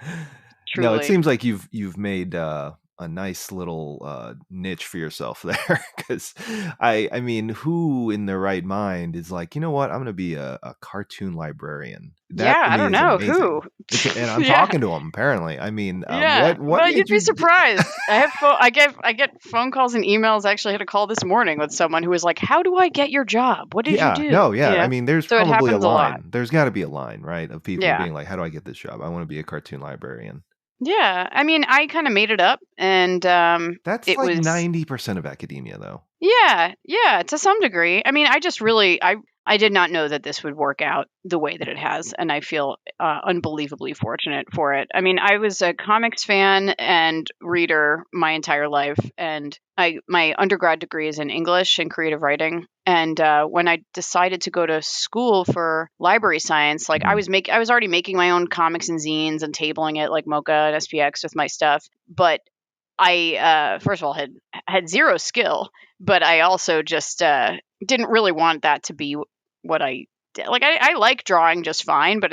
[SPEAKER 9] Truly.
[SPEAKER 4] No, it seems like you've made a nice little niche for yourself there, because I mean, who in their right mind is like, you know what, I'm going to be a cartoon librariphone. That,
[SPEAKER 9] I don't know who.
[SPEAKER 4] And I'm talking to them apparently. I mean, what
[SPEAKER 9] well, you'd be surprised. I get phone calls and emails. I actually had a call this morning with someone who was like, "How do I get your job? What did you do?"
[SPEAKER 4] No, I mean, there's
[SPEAKER 9] so
[SPEAKER 4] probably a line.
[SPEAKER 9] lot.
[SPEAKER 4] There's got to be a line, right, of people being like, "How do I get this job? I want to be a cartoon librarian."
[SPEAKER 9] Yeah, I mean, I kind of made it up, and
[SPEAKER 4] that's
[SPEAKER 9] it
[SPEAKER 4] like
[SPEAKER 9] was
[SPEAKER 4] 90% of academia, though.
[SPEAKER 9] Yeah, to some degree. I mean, I just really, I did not know that this would work out the way that it has, and I feel unbelievably fortunate for it. I mean, I was a comics fan and reader my entire life, and my undergrad degree is in English and creative writing. And when I decided to go to school for library science, like I was already making my own comics and zines and tabling it like Mocha and SPX with my stuff, but I first of all had zero skill, but I also just didn't really want that to be what I did. Like I like drawing just fine, but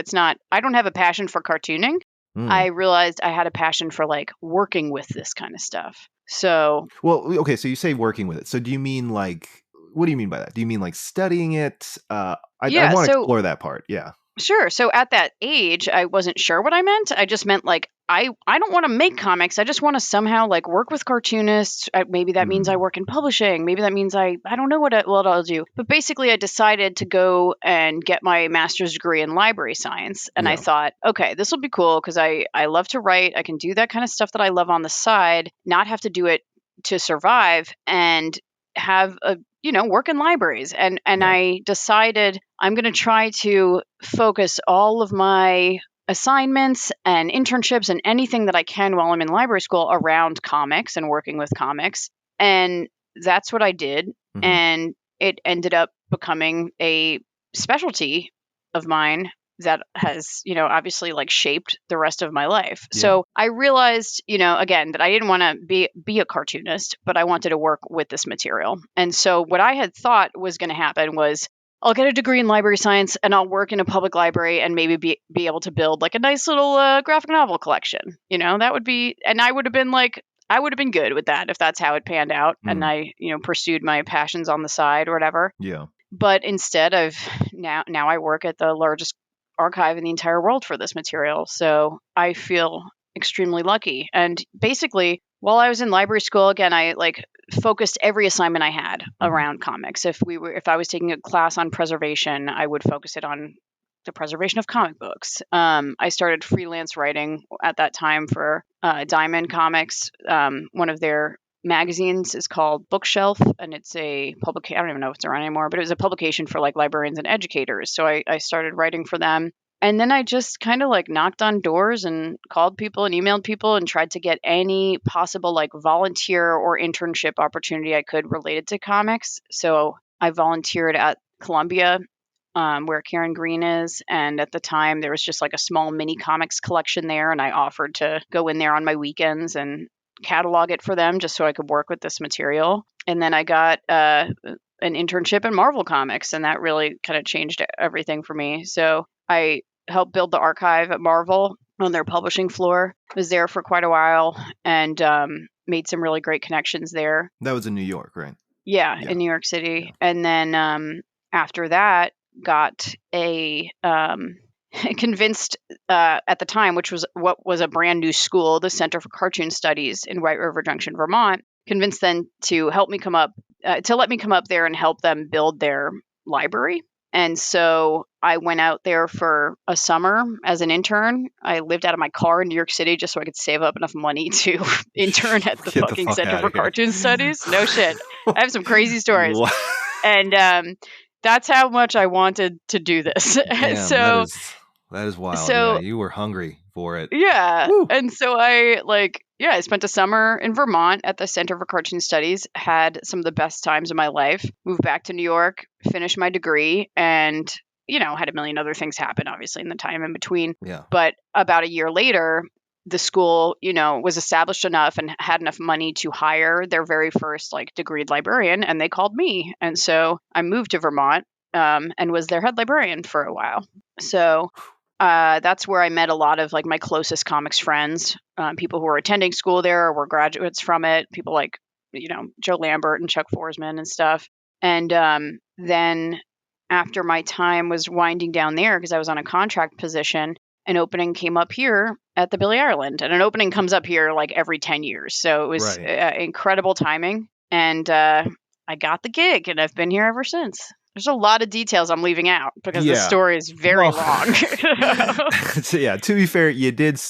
[SPEAKER 9] I don't have a passion for cartooning. I realized I had a passion for like working with this kind of stuff. So
[SPEAKER 4] okay, so you say working with it. So do you mean like, what do you mean by that? Do you mean like studying it? I want to explore that part. Yeah.
[SPEAKER 9] Sure. So at that age, I wasn't sure what I meant. I just meant like, I don't want to make comics. I just want to somehow like work with cartoonists. Maybe that means I work in publishing. Maybe that means I don't know what I'll do. But basically I decided to go and get my master's degree in library science. And I thought, okay, this will be cool because I love to write. I can do that kind of stuff that I love on the side, not have to do it to survive, and have work in libraries. And I decided I'm going to try to focus all of my assignments and internships and anything that I can while I'm in library school around comics and working with comics. And that's what I did. And it ended up becoming a specialty of mine that has, obviously like shaped the rest of my life. Yeah. So I realized, again, that I didn't want to be a cartoonist, but I wanted to work with this material. And so what I had thought was going to happen was I'll get a degree in library science and I'll work in a public library and maybe be able to build like a nice little graphic novel collection. That would be, and I would have been good with that if that's how it panned out. And I, pursued my passions on the side or whatever.
[SPEAKER 4] Yeah.
[SPEAKER 9] But instead now I work at the largest archive in the entire world for this material. So I feel extremely lucky. And basically, while I was in library school, again, I like focused every assignment I had around comics. If I was taking a class on preservation, I would focus it on the preservation of comic books. I started freelance writing at that time for Diamond Comics. One of their magazines is called Bookshelf, and it's a publication. I don't even know if it's around anymore, but it was a publication for like librarians and educators. So I started writing for them. And then I just kind of like knocked on doors and called people and emailed people and tried to get any possible like volunteer or internship opportunity I could related to comics. So I volunteered at Columbia, where Karen Green is. And at the time there was just like a small mini comics collection there. And I offered to go in there on my weekends and catalog it for them just so I could work with this material. And then I got an internship in Marvel Comics, and that really kind of changed everything for me. So I helped build the archive at Marvel on their publishing floor. Was there for quite a while and made some really great connections there.
[SPEAKER 4] That was in New York, right?
[SPEAKER 9] Yeah. In New York City. Yeah. And then after that, got convinced at the time, which was what was a brand new school, the Center for Cartoon Studies in White River Junction, Vermont, convinced them to let me come up there and help them build their library. And so I went out there for a summer as an intern. I lived out of my car in New York City just so I could save up enough money to intern at the fucking Center for Cartoon Studies. No shit. I have some crazy stories. And that's how much I wanted to do this.
[SPEAKER 4] Damn,
[SPEAKER 9] so
[SPEAKER 4] that is wild. So, you were hungry for it.
[SPEAKER 9] Yeah. Woo. And so I spent a summer in Vermont at the Center for Cartoon Studies, had some of the best times of my life, moved back to New York, finished my degree, and, had a million other things happen, obviously, in the time in between.
[SPEAKER 4] Yeah.
[SPEAKER 9] But about a year later, the school, was established enough and had enough money to hire their very first degreed librarian, and they called me. And so I moved to Vermont and was their head librarian for a while. So that's where I met a lot of my closest comics friends, people who were attending school there or were graduates from it, people like, Joe Lambert and Chuck Forsman and stuff. And then after my time was winding down there, because I was on a contract position, an opening came up here at the Billy Ireland, and an opening comes up here every 10 years. So it was incredible timing. And I got the gig, and I've been here ever since. There's a lot of details I'm leaving out because the story is very long.
[SPEAKER 4] So to be fair, you did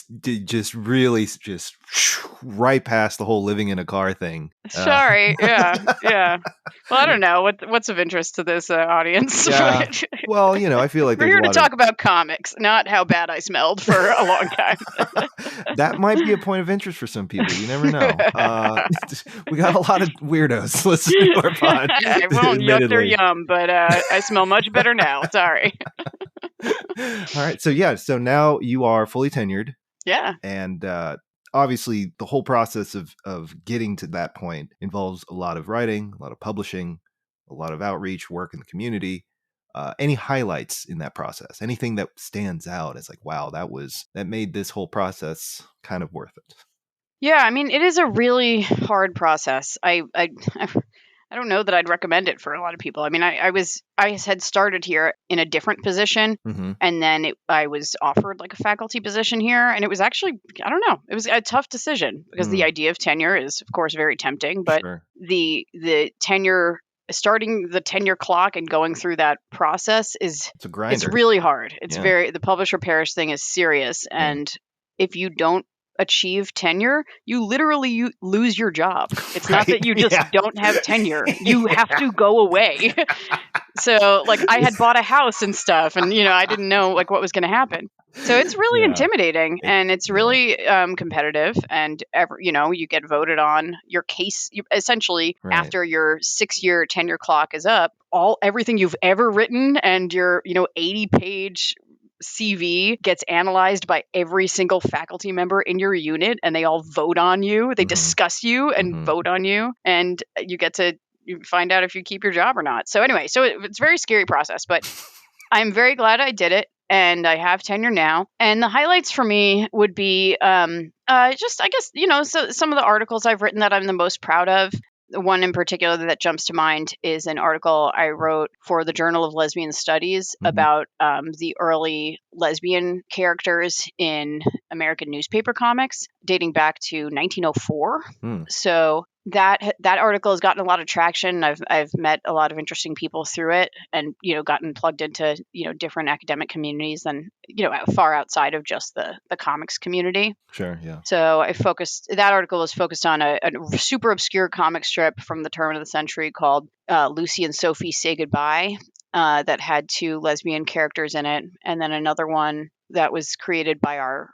[SPEAKER 4] just really just right past the whole living in a car thing.
[SPEAKER 9] Sorry. Yeah. Well, I don't know what's of interest to this audience.
[SPEAKER 4] Yeah. Well, I feel like
[SPEAKER 9] we're here to talk about comics, not how bad I smelled for a long time.
[SPEAKER 4] That might be a point of interest for some people. You never know. We got a lot of weirdos listening to our pod.
[SPEAKER 9] I won't yuck their yum, but I smell much better now. Sorry.
[SPEAKER 4] All right. So now you are fully tenured.
[SPEAKER 9] Yeah.
[SPEAKER 4] And obviously the whole process of getting to that point involves a lot of writing, a lot of publishing, a lot of outreach, work in the community. Any highlights in that process? Anything that stands out as wow, that made this whole process kind of worth it?
[SPEAKER 9] Yeah, I mean, it is a really hard process. I don't know that I'd recommend it for a lot of people. I mean, I had started here in a different position, and then I was offered a faculty position here, and it was actually, I don't know, it was a tough decision because the idea of tenure is, of course, very tempting, but the tenure, starting the tenure clock and going through that process it's a grinder. It's really hard. It's the publisher perish thing is serious, and if you don't achieve tenure, you literally lose your job. It's not that you just don't have tenure. You have to go away. So I had bought a house and stuff, and I didn't know what was going to happen. So it's really intimidating, and it's really competitive, and you get voted on your case. Essentially, after your 6-year tenure clock is up, everything you've ever written and your 80-page CV gets analyzed by every single faculty member in your unit, and they all vote on you. They discuss you and vote on you, and you get to find out if you keep your job or not. So anyway, it's a very scary process, but I'm very glad I did it. And I have tenure now. And the highlights for me would be just, I guess, so some of the articles I've written that I'm the most proud of. The one in particular that jumps to mind is an article I wrote for the Journal of Lesbian Studies about the early lesbian characters in American newspaper comics dating back to 1904. So that article has gotten a lot of traction. I've met a lot of interesting people through it, and gotten plugged into different academic communities and far outside of just the comics community.
[SPEAKER 4] Sure, yeah.
[SPEAKER 9] So that article was focused on a super obscure comic strip from the turn of the century called Lucy and Sophie Say Goodbye, that had 2 lesbian characters in it, and then another one that was created by our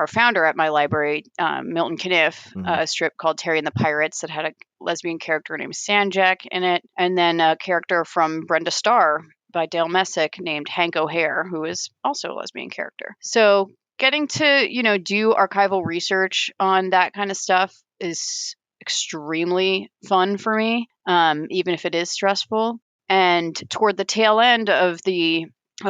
[SPEAKER 9] founder at my library, Milton Caniff, a strip called Terry and the Pirates that had a lesbian character named Sanjak in it, and then a character from Brenda Starr by Dale Messick named Hank O'Hare, who is also a lesbian character. So getting to, do archival research on that kind of stuff is extremely fun for me, even if it is stressful. And toward the tail end of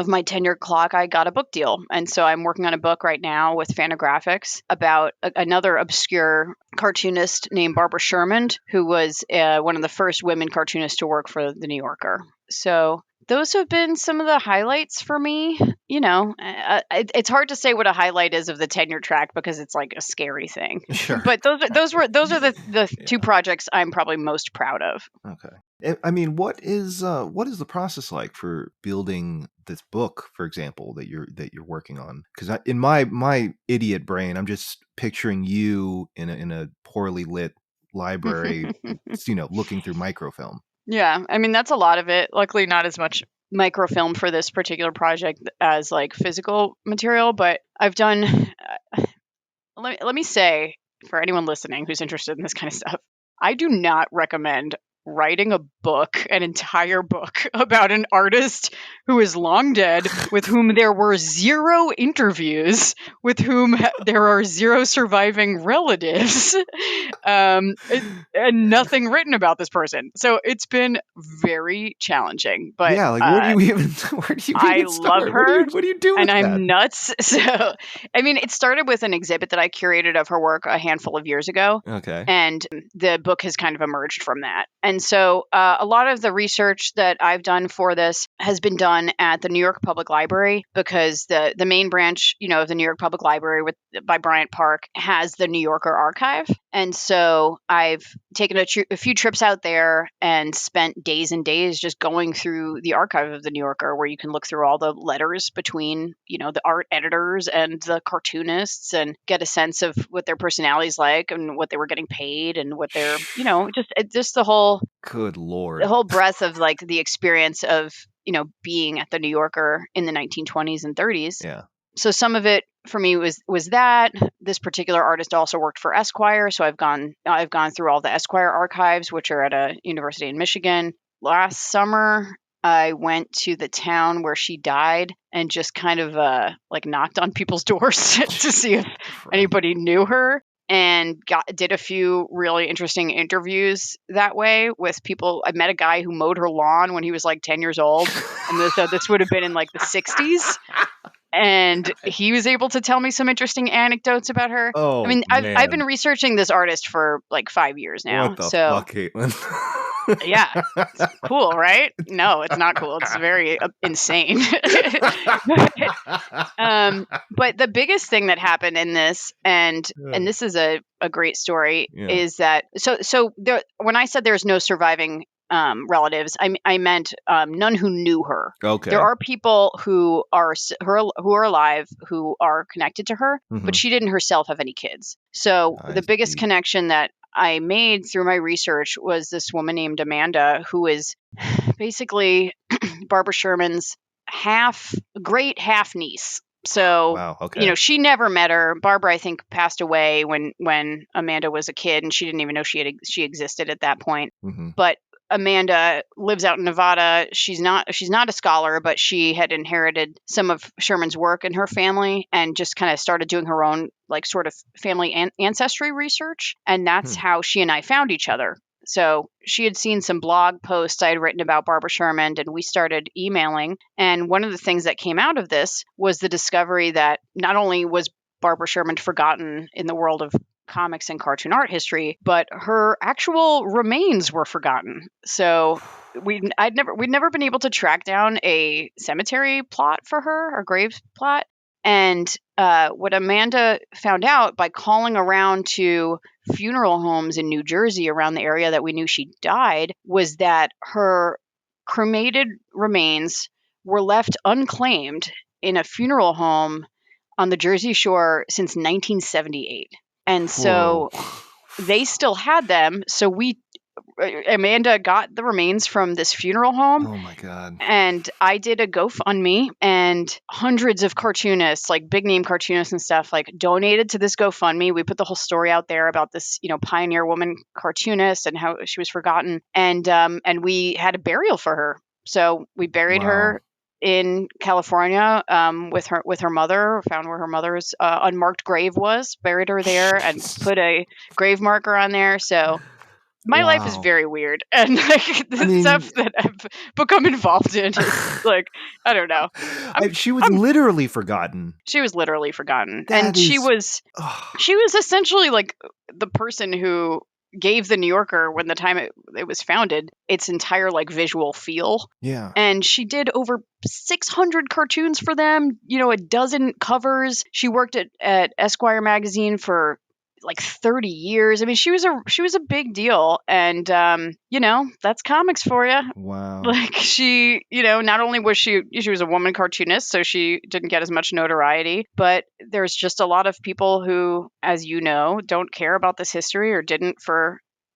[SPEAKER 9] my tenure clock, I got a book deal. And so I'm working on a book right now with Fantagraphics about another obscure cartoonist named Barbara Sherman, who was one of the first women cartoonists to work for The New Yorker. So those have been some of the highlights for me. It's hard to say what a highlight is of the tenure track because it's like a scary thing.
[SPEAKER 4] Sure.
[SPEAKER 9] But those are the 2 projects I'm probably most proud of.
[SPEAKER 4] Okay. I mean, what is the process like for building this book, for example, that you're working on? Because in my idiot brain, I'm just picturing you in a poorly lit library, looking through microfilm.
[SPEAKER 9] Yeah, I mean, that's a lot of it. Luckily, not as much microfilm for this particular project as like physical material, but I've done, let me say, for anyone listening who's interested in this kind of stuff, I do not recommend writing an entire book about an artist who is long dead, with whom there were 0 interviews, with whom there are 0 surviving relatives, and nothing written about this person. So it's been very challenging. But
[SPEAKER 4] yeah, like where do you even
[SPEAKER 9] I
[SPEAKER 4] start?
[SPEAKER 9] love her.
[SPEAKER 4] What do you do?
[SPEAKER 9] And
[SPEAKER 4] with
[SPEAKER 9] I'm
[SPEAKER 4] that?
[SPEAKER 9] nuts. So, I mean, it started with an exhibit that I curated of her work a handful of years ago.
[SPEAKER 4] Okay.
[SPEAKER 9] And the book has kind of emerged from that. And so a lot of the research that I've done for this has been done at the New York Public Library, because the main branch, of the New York Public Library by Bryant Park has the New Yorker archive. And so I've taken a few trips out there and spent days and days just going through the archive of the New Yorker, where you can look through all the letters between, the art editors and the cartoonists and get a sense of what their personalities like and what they were getting paid and what they're, just the whole
[SPEAKER 4] Good Lord.
[SPEAKER 9] The whole breadth of like the experience of, being at the New Yorker in the 1920s and 30s.
[SPEAKER 4] Yeah.
[SPEAKER 9] So some of it for me was that. This particular artist also worked for Esquire, so I've gone through all the Esquire archives, which are at a university in Michigan. Last summer, I went to the town where she died and just kind of knocked on people's doors to see if anybody knew her, and did a few really interesting interviews that way with people. I met a guy who mowed her lawn when he was like 10 years old, and this would have been in like the 60s. And he was able to tell me some interesting anecdotes about her.
[SPEAKER 4] Oh,
[SPEAKER 9] I mean, I've been researching this artist for like 5 years now.
[SPEAKER 4] What the fuck, Caitlin?
[SPEAKER 9] Yeah, it's cool, right? No, it's not cool. It's very insane. But the biggest thing that happened in this, and this is a great story, is that so there, when I said there's no surviving relatives, I meant none who knew her.
[SPEAKER 4] Okay.
[SPEAKER 9] There are people who are alive who are connected to her, but she didn't herself have any kids. So the biggest connection that I made through my research was this woman named Amanda, who is basically Barbara Sherman's great half niece. So,
[SPEAKER 4] wow, okay.
[SPEAKER 9] She never met her. Barbara, I think, passed away when Amanda was a kid, and she didn't even know she existed at that point.
[SPEAKER 4] Mm-hmm.
[SPEAKER 9] But Amanda lives out in Nevada. She's not a scholar, but she had inherited some of Sherman's work in her family and just kind of started doing her own like sort of family ancestry research. And that's how she and I found each other. So she had seen some blog posts I had written about Barbara Sherman, and we started emailing. And one of the things that came out of this was the discovery that not only was Barbara Sherman forgotten in the world of comics and cartoon art history, but her actual remains were forgotten. So we'd never been able to track down a cemetery plot for her, or grave plot. And what Amanda found out by calling around to funeral homes in New Jersey around the area that we knew she died was that her cremated remains were left unclaimed in a funeral home on the Jersey Shore since 1978. And so they still had them. So Amanda got the remains from this funeral home.
[SPEAKER 4] Oh my God.
[SPEAKER 9] And I did a GoFundMe, and hundreds of cartoonists, like big name cartoonists and stuff, like donated to this GoFundMe. We put the whole story out there about this, pioneer woman cartoonist and how she was forgotten. And we had a burial for her. So we buried her in California with her mother, found where her mother's unmarked grave was, buried her there, and put a grave marker on there. So my life is very weird, and like the stuff that I've become involved in is like, I don't know.
[SPEAKER 4] She was literally forgotten.
[SPEAKER 9] She was literally forgotten, she was essentially like the person who gave the New Yorker, when the time it was founded, its entire like visual feel.
[SPEAKER 4] Yeah.
[SPEAKER 9] And she did over 600 cartoons for them, a dozen covers. She worked at Esquire magazine for like 30 years. I mean, she was a big deal. And, that's comics for you.
[SPEAKER 4] Wow.
[SPEAKER 9] Like she, not only was she was a woman cartoonist, so she didn't get as much notoriety, but there's just a lot of people who, as you know, don't care about this history or didn't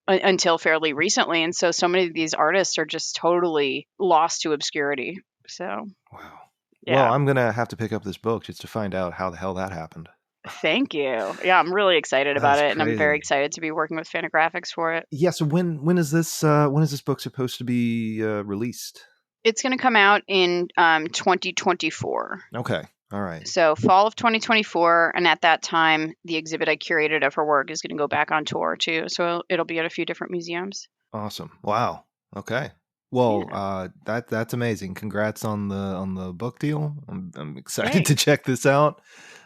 [SPEAKER 9] until fairly recently. And so many of these artists are just totally lost to obscurity. So,
[SPEAKER 4] wow.
[SPEAKER 9] Yeah.
[SPEAKER 4] Well, I'm going to have to pick up this book just to find out how the hell that happened.
[SPEAKER 9] Thank you. Yeah, I'm really excited about it, and I'm very excited to be working with Fantagraphics for it.
[SPEAKER 4] Yeah. So when is this book supposed to be released?
[SPEAKER 9] It's going to come out in 2024.
[SPEAKER 4] Okay. All right.
[SPEAKER 9] So fall of 2024, and at that time, the exhibit I curated of her work is going to go back on tour too. So it'll be at a few different museums.
[SPEAKER 4] Awesome. Wow. Okay. Well, that's amazing. Congrats on the book deal. I'm excited to check this out.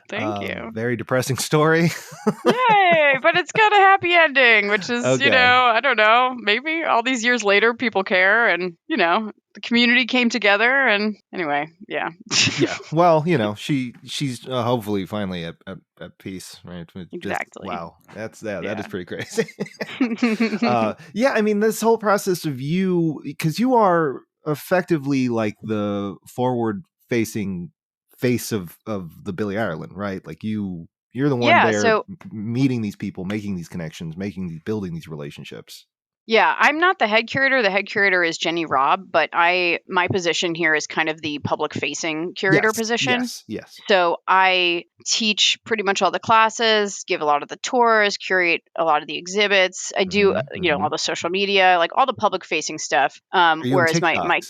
[SPEAKER 9] Thank you.
[SPEAKER 4] Very depressing story.
[SPEAKER 9] Yay! But it's got a happy ending, which is, I don't know, maybe all these years later, people care, and the community came together, and anyway, yeah.
[SPEAKER 4] Yeah. Well, she's hopefully finally at peace, right?
[SPEAKER 9] Exactly.
[SPEAKER 4] Wow. That is pretty crazy. Yeah. I mean, this whole process of because you are effectively like the forward-facing face of the Billy Ireland, right? Like you're the one there meeting these people, making these connections, building these relationships.
[SPEAKER 9] Yeah, I'm not the head curator. The head curator is Jenny Robb, but my position here is kind of the public facing curator position.
[SPEAKER 4] Yes.
[SPEAKER 9] So I teach pretty much all the classes, give a lot of the tours, curate a lot of the exhibits. I do, all the social media, like all the public facing stuff. Whereas my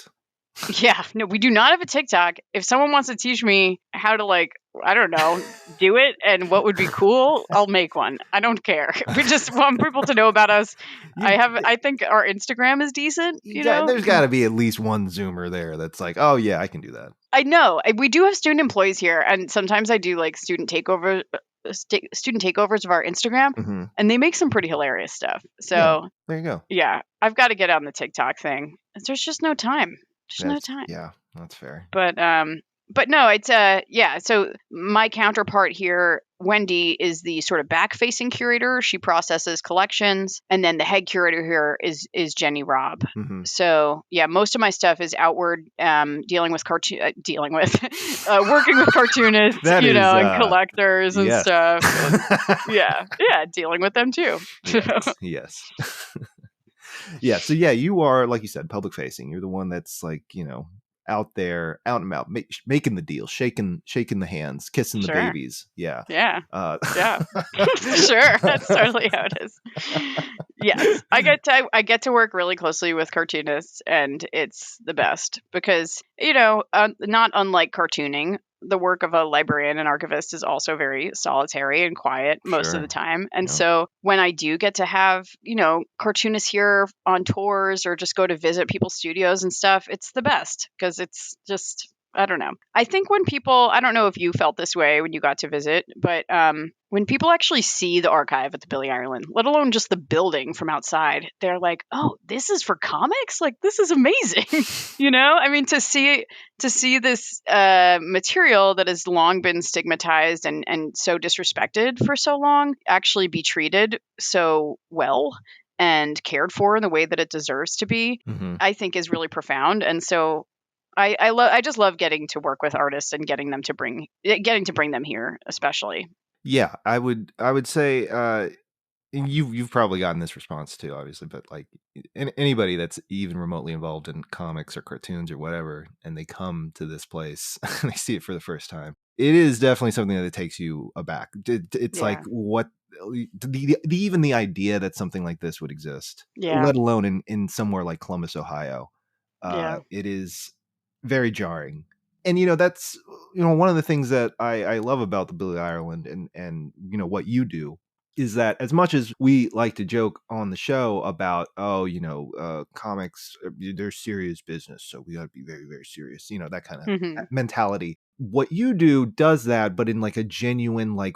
[SPEAKER 9] yeah, no, we do not have a TikTok. If someone wants to teach me how to, like, I don't know, do it and what would be cool, I'll make one. I don't care. We just want people to know about us. I think our Instagram is decent.
[SPEAKER 4] There's got to be at least one Zoomer there that's like, oh yeah, I can do that.
[SPEAKER 9] I know. We do have student employees here, and sometimes I do like student takeovers of our Instagram, and they make some pretty hilarious stuff. So
[SPEAKER 4] there you go.
[SPEAKER 9] Yeah, I've got to get on the TikTok thing. There's just no time. No time.
[SPEAKER 4] Yeah, that's fair.
[SPEAKER 9] But no, it's so my counterpart here, Wendy, is the sort of back-facing curator. She processes collections, and then the head curator here is Jenny Robb. So yeah, most of my stuff is outward, working with cartoonists, and collectors and stuff. And, dealing with them too.
[SPEAKER 4] Yes. Yeah. So yeah, you are, like you said, public facing. You're the one that's like, out there, out and about, making the deal, shaking the hands, kissing the babies. Yeah.
[SPEAKER 9] Yeah. Yeah. Sure. That's totally how it is. Yes, I get to work really closely with cartoonists, and it's the best because not unlike cartooning, the work of a librarian and archivist is also very solitary and quiet most of the time. And so when I do get to have cartoonists here on tours or just go to visit people's studios and stuff, it's the best because it's just. I don't know. I think when people, I don't know if you felt this way when you got to visit, but when people actually see the archive at the Billy Ireland, let alone just the building from outside, they're like, "Oh, this is for comics? Like, this is amazing." I mean, to see this material that has long been stigmatized and so disrespected for so long actually be treated so well and cared for in the way that it deserves to be, I think is really profound. And so I just love getting to work with artists and getting to bring them here, especially.
[SPEAKER 4] Yeah, I would say you've probably gotten this response too, obviously, but like anybody that's even remotely involved in comics or cartoons or whatever, and they come to this place and they see it for the first time, it is definitely something that takes you aback. It's like what even the idea that something like this would exist, let alone in somewhere like Columbus, Ohio, it is very jarring. And that's one of the things that I love about the Billy Ireland and what you do is that as much as we like to joke on the show about comics, they're serious business, so we got to be very, very serious, that kind of mentality. What you do does that, but in like a genuine like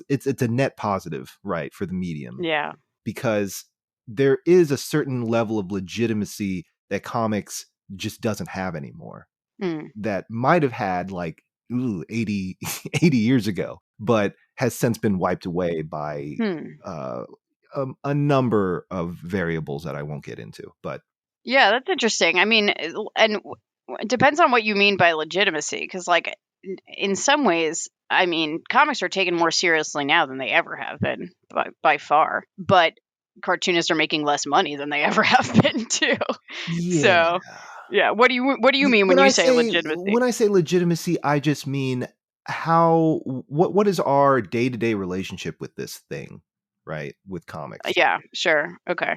[SPEAKER 4] it's a net positive, right, for the medium.
[SPEAKER 9] Yeah,
[SPEAKER 4] because there is a certain level of legitimacy that comics just doesn't have anymore. That might have had like 80 years ago, but has since been wiped away by a number of variables that I won't get into. But
[SPEAKER 9] yeah, that's interesting. I mean, and it depends on what you mean by legitimacy, because like in some ways, I mean, comics are taken more seriously now than they ever have been by far, but cartoonists are making less money than they ever have been too.
[SPEAKER 4] Yeah.
[SPEAKER 9] So yeah, what do you mean when you say legitimacy?
[SPEAKER 4] When I say legitimacy, I just mean what is our day-to-day relationship with this thing, right? With comics.
[SPEAKER 9] Yeah, sure. Okay.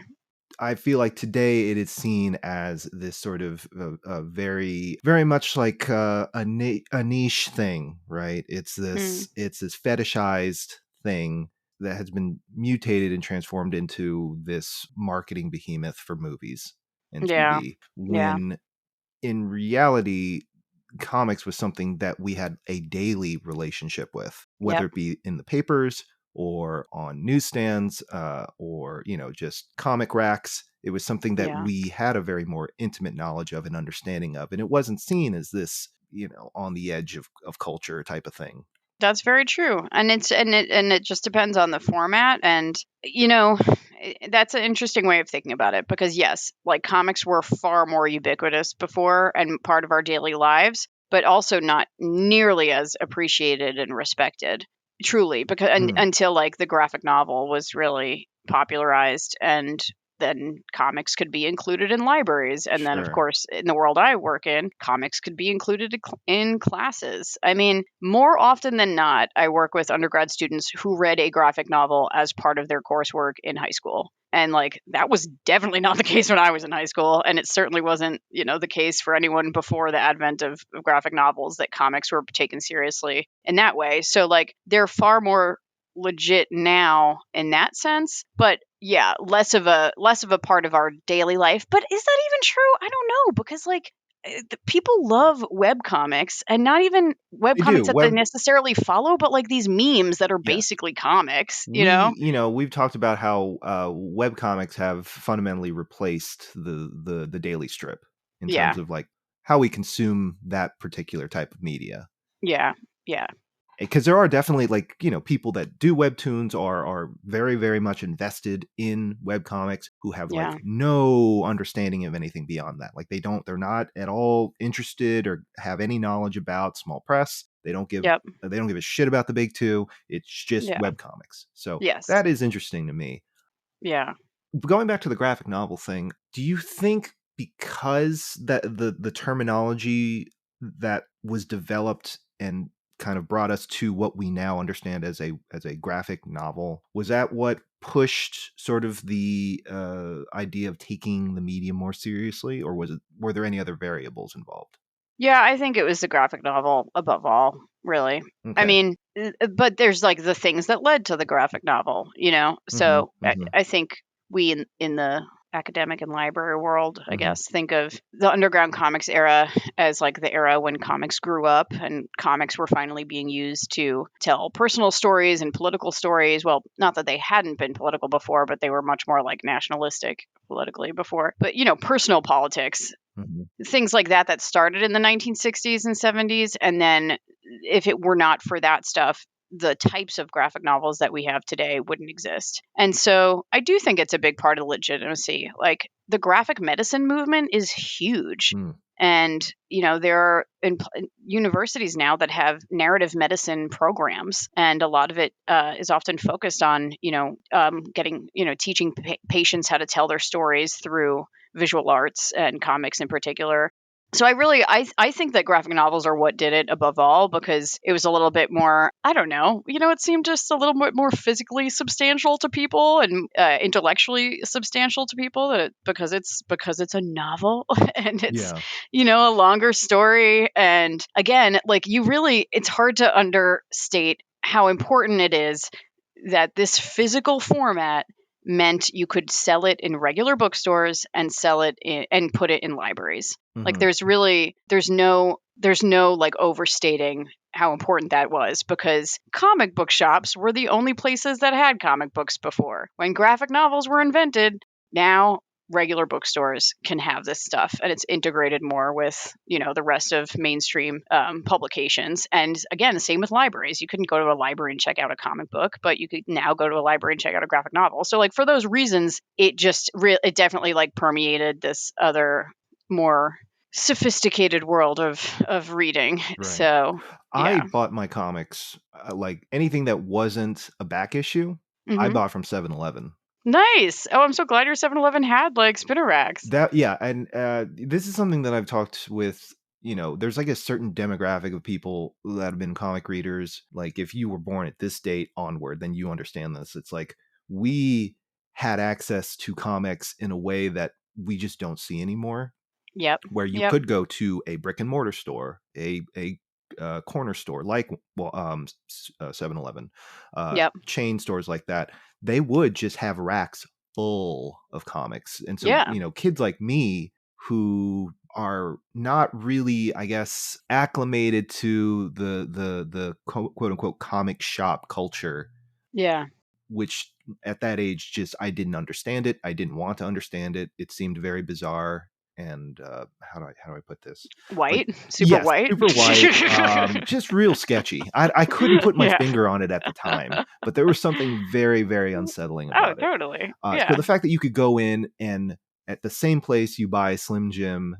[SPEAKER 4] I feel like today it is seen as this sort of very, very much like a niche thing, right? It's this fetishized thing that has been mutated and transformed into this marketing behemoth for movies and TV. When in reality, comics was something that we had a daily relationship with, whether it be in the papers or on newsstands or just comic racks. It was something that we had a very more intimate knowledge of and understanding of, and it wasn't seen as this on the edge of culture type of thing.
[SPEAKER 9] That's very true. And it just depends on the format. And, that's an interesting way of thinking about it because yes, like comics were far more ubiquitous before and part of our daily lives, but also not nearly as appreciated and respected truly because until like the graphic novel was really popularized and then comics could be included in libraries. And then, of course, in the world I work in, comics could be included in classes. I mean, more often than not, I work with undergrad students who read a graphic novel as part of their coursework in high school. And like, that was definitely not the case when I was in high school. And it certainly wasn't, the case for anyone before the advent of graphic novels that comics were taken seriously in that way. So like, they're far more legit now in that sense, but yeah, less of a part of our daily life. But is that even true? I don't know, because like people love web comics, and not even web comics that they necessarily follow, but like these memes that are basically comics.
[SPEAKER 4] We've talked about how web comics have fundamentally replaced the daily strip in terms of like how we consume that particular type of media.
[SPEAKER 9] Yeah.
[SPEAKER 4] Because there are definitely like, people that do webtoons are very, very much invested in webcomics who have like no understanding of anything beyond that. Like they're not at all interested or have any knowledge about small press. They don't give a shit about the big two. It's just webcomics. So that is interesting to me.
[SPEAKER 9] Yeah.
[SPEAKER 4] Going back to the graphic novel thing, do you think because that the terminology that was developed and kind of brought us to what we now understand as a graphic novel, was that what pushed sort of the idea of taking the medium more seriously, or were there any other variables involved?
[SPEAKER 9] Yeah, I think it was the graphic novel above all, really.
[SPEAKER 4] Okay.
[SPEAKER 9] I mean, but there's like the things that led to the graphic novel, you know? So I think we in the academic and library world, I guess, think of the underground comics era as like the era when comics grew up and comics were finally being used to tell personal stories and political stories. Well, not that they hadn't been political before, but they were much more like nationalistic politically before. But, you know, personal politics, things like that started in the 1960s and 70s. And then if it were not for that stuff, the types of graphic novels that we have today wouldn't exist. And so I do think it's a big part of legitimacy. Like the graphic medicine movement is huge. And, you know, there are universities now that have narrative medicine programs. And a lot of it is often focused on, you know, teaching patients how to tell their stories through visual arts and comics in particular. So I think that graphic novels are what did it above all, because it was a little bit more, I don't know, you know, it seemed just a little bit more physically substantial to people and intellectually substantial to people because it's a novel and it's, you know, a longer story. And again, like it's hard to understate how important it is that this physical format meant you could sell it in regular bookstores and sell it and put it in libraries. Like there's no like overstating how important that was, because comic book shops were the only places that had comic books before. When graphic novels were invented, now regular bookstores can have this stuff, and it's integrated more with, you know, the rest of mainstream publications. And again, the same with libraries. You couldn't go to a library and check out a comic book, but you could now go to a library and check out a graphic novel. So like for those reasons, it definitely like permeated this other more sophisticated world of reading. Right. So
[SPEAKER 4] I bought my comics, like anything that wasn't a back issue, I bought from 7-Eleven.
[SPEAKER 9] Nice. Oh, I'm so glad your 7-Eleven had like spinner racks.
[SPEAKER 4] And this is something that I've talked with, you know, there's like a certain demographic of people that have been comic readers. Like if you were born at this date onward, then you understand this. It's like we had access to comics in a way that we just don't see anymore.
[SPEAKER 9] Yep.
[SPEAKER 4] Where you could go to a brick and mortar store, a corner store like 7-Eleven, chain stores like that. They would just have racks full of comics. And so, you know, kids like me who are not really, I guess, acclimated to the quote unquote comic shop culture.
[SPEAKER 9] Yeah.
[SPEAKER 4] Which at that age, just, I didn't understand it. I didn't want to understand it. It seemed very bizarre. And how do I put this?
[SPEAKER 9] White,
[SPEAKER 4] like,
[SPEAKER 9] super white,
[SPEAKER 4] just real sketchy. I couldn't put my finger on it at the time, but there was something very, very unsettling about it.
[SPEAKER 9] Oh, totally.
[SPEAKER 4] So the fact that you could go in and at the same place you buy Slim Jim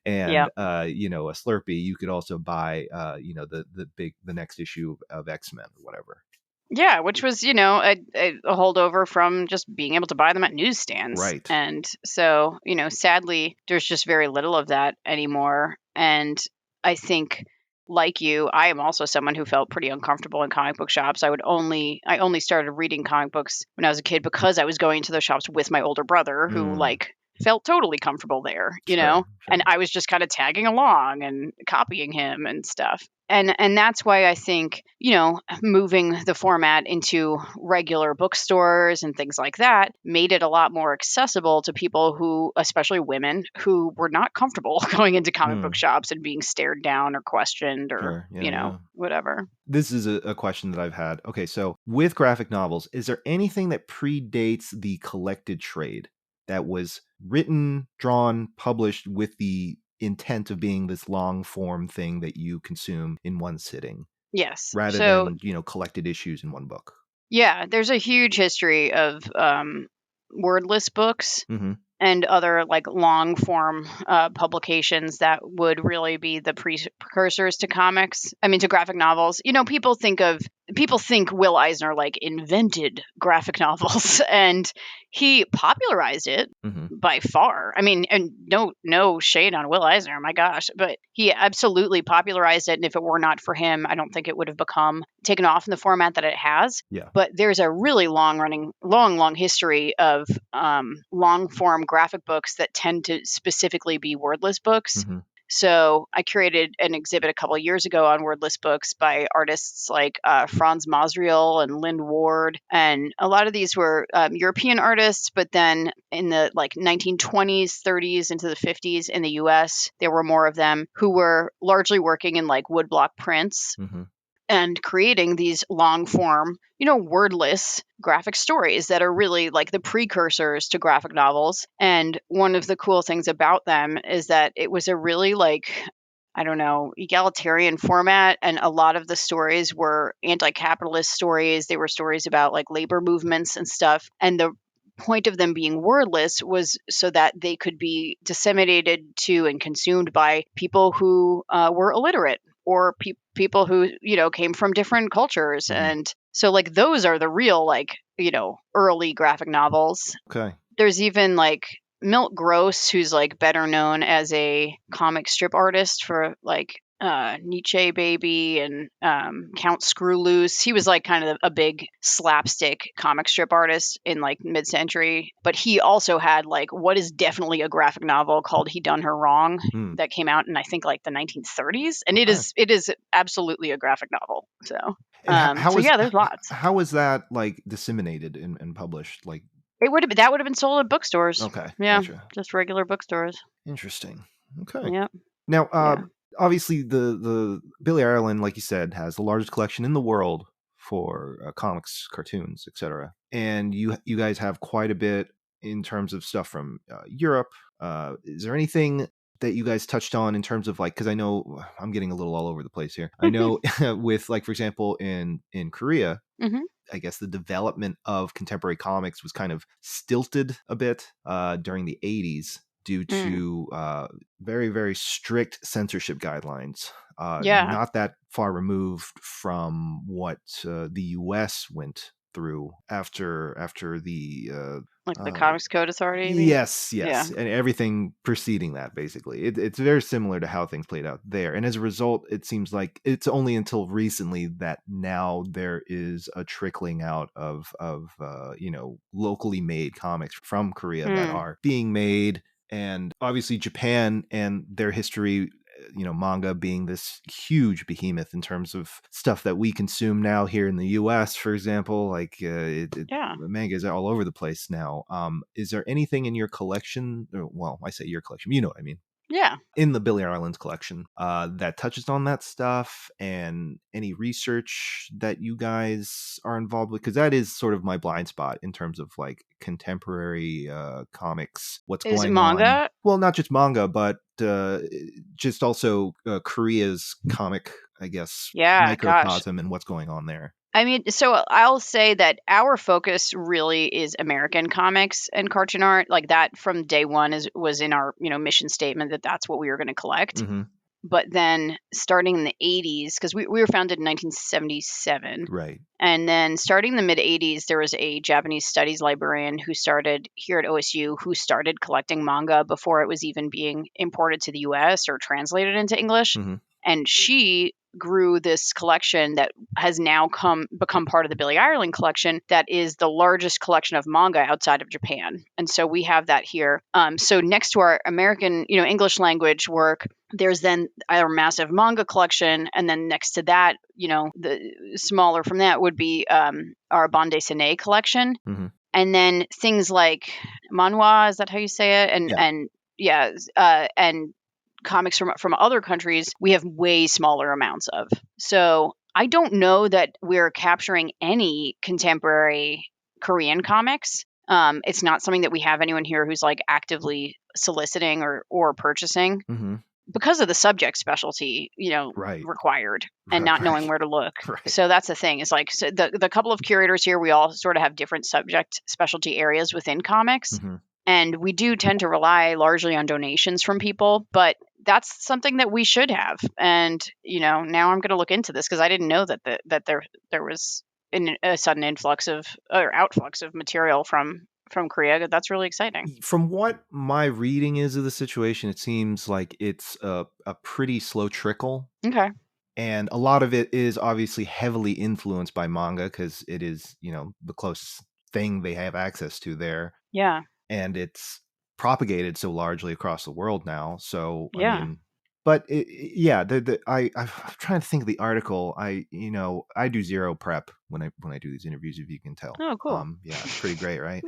[SPEAKER 4] and you know, a Slurpee, you could also buy you know, the next issue of X-Men or whatever.
[SPEAKER 9] Yeah, which was, you know, a holdover from just being able to buy them at newsstands.
[SPEAKER 4] Right.
[SPEAKER 9] And so, you know, sadly, there's just very little of that anymore. And I think, like you, I am also someone who felt pretty uncomfortable in comic book shops. I only started reading comic books when I was a kid because I was going to those shops with my older brother who like felt totally comfortable there, you know, and I was just kind of tagging along and copying him and stuff. And that's why I think, you know, moving the format into regular bookstores and things like that made it a lot more accessible to people who, especially women, who were not comfortable going into comic book shops and being stared down or questioned or, whatever.
[SPEAKER 4] This is a question that I've had. Okay, so with graphic novels, is there anything that predates the collected trade that was written, drawn, published with the intent of being this long form thing that you consume in one sitting?
[SPEAKER 9] Yes.
[SPEAKER 4] Rather than, you know, collected issues in one book.
[SPEAKER 9] Yeah, there's a huge history of wordless books and other like long form publications that would really be the precursors to comics. I mean, to graphic novels. You know, people think of people think Will Eisner like invented graphic novels, and he popularized it by far. I mean, and no shade on Will Eisner, my gosh, but he absolutely popularized it. And if it were not for him, I don't think it would have become taken off in the format that it has.
[SPEAKER 4] Yeah.
[SPEAKER 9] But there's a really long history of long form graphic books that tend to specifically be wordless books. So I curated an exhibit a couple of years ago on wordless books by artists like Franz Masriel and Lynn Ward. And a lot of these were European artists, but then in the like 1920s, 30s into the 50s in the US, there were more of them who were largely working in like woodblock prints. And creating these long form, wordless graphic stories that are really like the precursors to graphic novels. And one of the cool things about them is that it was a really like, I don't know, egalitarian format. And a lot of the stories were anti-capitalist stories. They were stories about like labor movements and stuff. And the point of them being wordless was so that they could be disseminated to and consumed by people who were illiterate or people who, came from different cultures. And so like those are the real like, early graphic novels.
[SPEAKER 4] Okay.
[SPEAKER 9] There's even like Milt Gross, who's like better known as a comic strip artist for like Nietzsche Baby and Count Screw Loose. He was like kind of a big slapstick comic strip artist in like mid-century, but he also had like what is definitely a graphic novel called He Done Her Wrong that came out in I think like the 1930s, and it is absolutely a graphic novel. So there's lots.
[SPEAKER 4] How was that like disseminated and published? Like
[SPEAKER 9] that would have been sold at bookstores.
[SPEAKER 4] Okay.
[SPEAKER 9] Yeah,
[SPEAKER 4] Gotcha.
[SPEAKER 9] just regular bookstores.
[SPEAKER 4] Interesting. Okay.
[SPEAKER 9] Yeah.
[SPEAKER 4] Now, obviously, the Billy Ireland, like you said, has the largest collection in the world for comics, cartoons, etc. And you guys have quite a bit in terms of stuff from Europe. Is there anything that you guys touched on in terms of like, because I know I'm getting a little all over the place here. I know with like, for example, in Korea, I guess the development of contemporary comics was kind of stilted a bit during the 80s. Due to very, very strict censorship guidelines. Not that far removed from what the U.S. went through after the...
[SPEAKER 9] like the Comics Code Authority?
[SPEAKER 4] Yes. Yeah. And everything preceding that, basically. It's very similar to how things played out there. And as a result, it seems like it's only until recently that now there is a trickling out of locally made comics from Korea that are being made. And obviously Japan and their history, manga being this huge behemoth in terms of stuff that we consume now here in the US, for example, like manga is all over the place now. Is there anything in your collection? Well, I say your collection, you know what I mean.
[SPEAKER 9] Yeah.
[SPEAKER 4] In the Billy Ireland collection that touches on that stuff, and any research that you guys are involved with, because that is sort of my blind spot in terms of like contemporary comics. What's going on? Is it manga? Well, not just manga, but just also Korea's comic, I guess, microcosm and what's going on there.
[SPEAKER 9] I mean, so I'll say that our focus really is American comics and cartoon art. Like that from day one was in our, mission statement that that's what we were going to collect. But then starting in the 80s, because we were founded in 1977.
[SPEAKER 4] Right.
[SPEAKER 9] And then starting in the mid 80s, there was a Japanese studies librarian who started here at OSU who started collecting manga before it was even being imported to the US or translated into English. And she grew this collection that has now become part of the Billy Ireland collection that is the largest collection of manga outside of Japan. And so we have that here. So next to our American, English language work, there's then our massive manga collection. And then next to that, the smaller from that would be our bande dessinée collection. And then things like manhwa, is that how you say it? And comics from other countries, we have way smaller amounts of. So I don't know that we're capturing any contemporary Korean comics. It's not something that we have anyone here who's like actively soliciting or purchasing because of the subject specialty, required and not knowing where to look. So that's the thing. Is like the couple of curators here, we all sort of have different subject specialty areas within comics. And we do tend to rely largely on donations from people, but that's something that we should have. And, now I'm going to look into this because I didn't know that there was a sudden influx of or outflux of material from Korea. That's really exciting.
[SPEAKER 4] From what my reading is of the situation, it seems like it's a pretty slow trickle.
[SPEAKER 9] Okay.
[SPEAKER 4] And a lot of it is obviously heavily influenced by manga because it is, the closest thing they have access to there.
[SPEAKER 9] Yeah.
[SPEAKER 4] And it's propagated so largely across the world now. So,
[SPEAKER 9] yeah.
[SPEAKER 4] I mean, but I'm trying to think of the article. I do zero prep when I do these interviews, if you can tell.
[SPEAKER 9] Oh, cool.
[SPEAKER 4] Yeah, it's pretty great, right?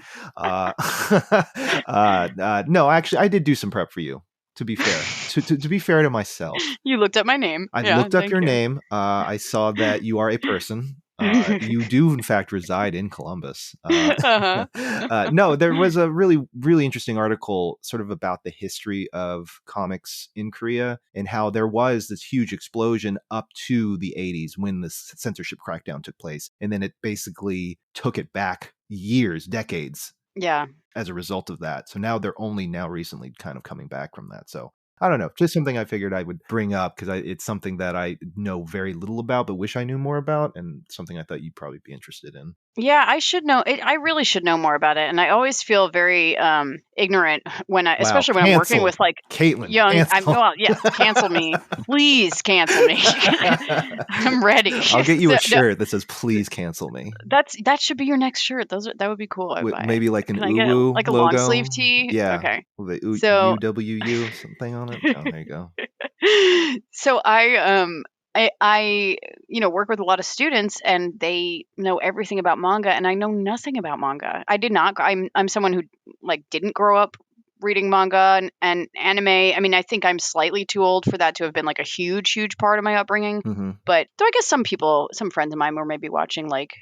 [SPEAKER 4] No, actually, I did do some prep for you. To be fair, to be fair to myself,
[SPEAKER 9] you looked up my name.
[SPEAKER 4] I looked up your name. I saw that you are a person. You do, in fact, reside in Columbus. No, there was a really, really interesting article sort of about the history of comics in Korea and how there was this huge explosion up to the 80s when the censorship crackdown took place. And then it basically took it back years, decades.
[SPEAKER 9] Yeah.
[SPEAKER 4] As a result of that. So now they're only now recently kind of coming back from that. So I don't know, just something I figured I would bring up because it's something that I know very little about, but wish I knew more about, and something I thought you'd probably be interested in.
[SPEAKER 9] Yeah, I should know. I really should know more about it, and I always feel very ignorant especially when I'm working with like
[SPEAKER 4] Caitlin,
[SPEAKER 9] young. Cancel me, please cancel me. I'm ready.
[SPEAKER 4] I'll get you a shirt that says "Please cancel me."
[SPEAKER 9] That should be your next shirt. That would be cool.
[SPEAKER 4] Maybe like an
[SPEAKER 9] UWU like a
[SPEAKER 4] logo?
[SPEAKER 9] long sleeve tee.
[SPEAKER 4] Yeah.
[SPEAKER 9] Okay.
[SPEAKER 4] With the UWU something on it. Oh, there you go.
[SPEAKER 9] So I work with a lot of students and they know everything about manga and I know nothing about manga. I did not. I'm someone who didn't grow up reading manga and anime. I mean, I think I'm slightly too old for that to have been like a huge, huge part of my upbringing.
[SPEAKER 4] Mm-hmm.
[SPEAKER 9] But though I guess some friends of mine were maybe watching Evangelion.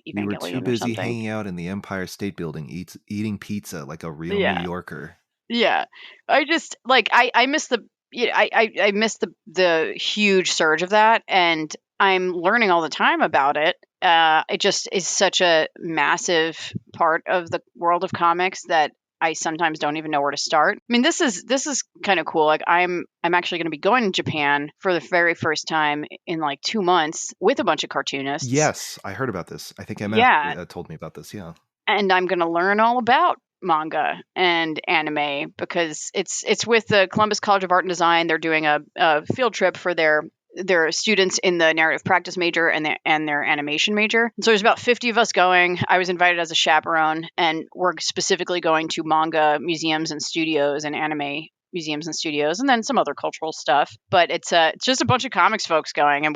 [SPEAKER 4] You were too busy hanging out in the Empire State Building, eating pizza like a real New Yorker.
[SPEAKER 9] Yeah. I just I miss I missed the huge surge of that, and I'm learning all the time about it. It just is such a massive part of the world of comics that I sometimes don't even know where to start. I mean, this is kind of cool. Like I'm actually going to be going to Japan for the very first time in 2 months with a bunch of cartoonists.
[SPEAKER 4] Yes, I heard about this. I think Emma told me about this. Yeah, and
[SPEAKER 9] I'm going to learn all about manga and anime because it's with the Columbus College of Art and Design. They're doing a field trip for their students in the narrative practice major and their animation major. And so there's about 50 of us going. I was invited as a chaperone, and we're specifically going to manga museums and studios and anime museums and studios, and then some other cultural stuff. But it's just a bunch of comics folks going, and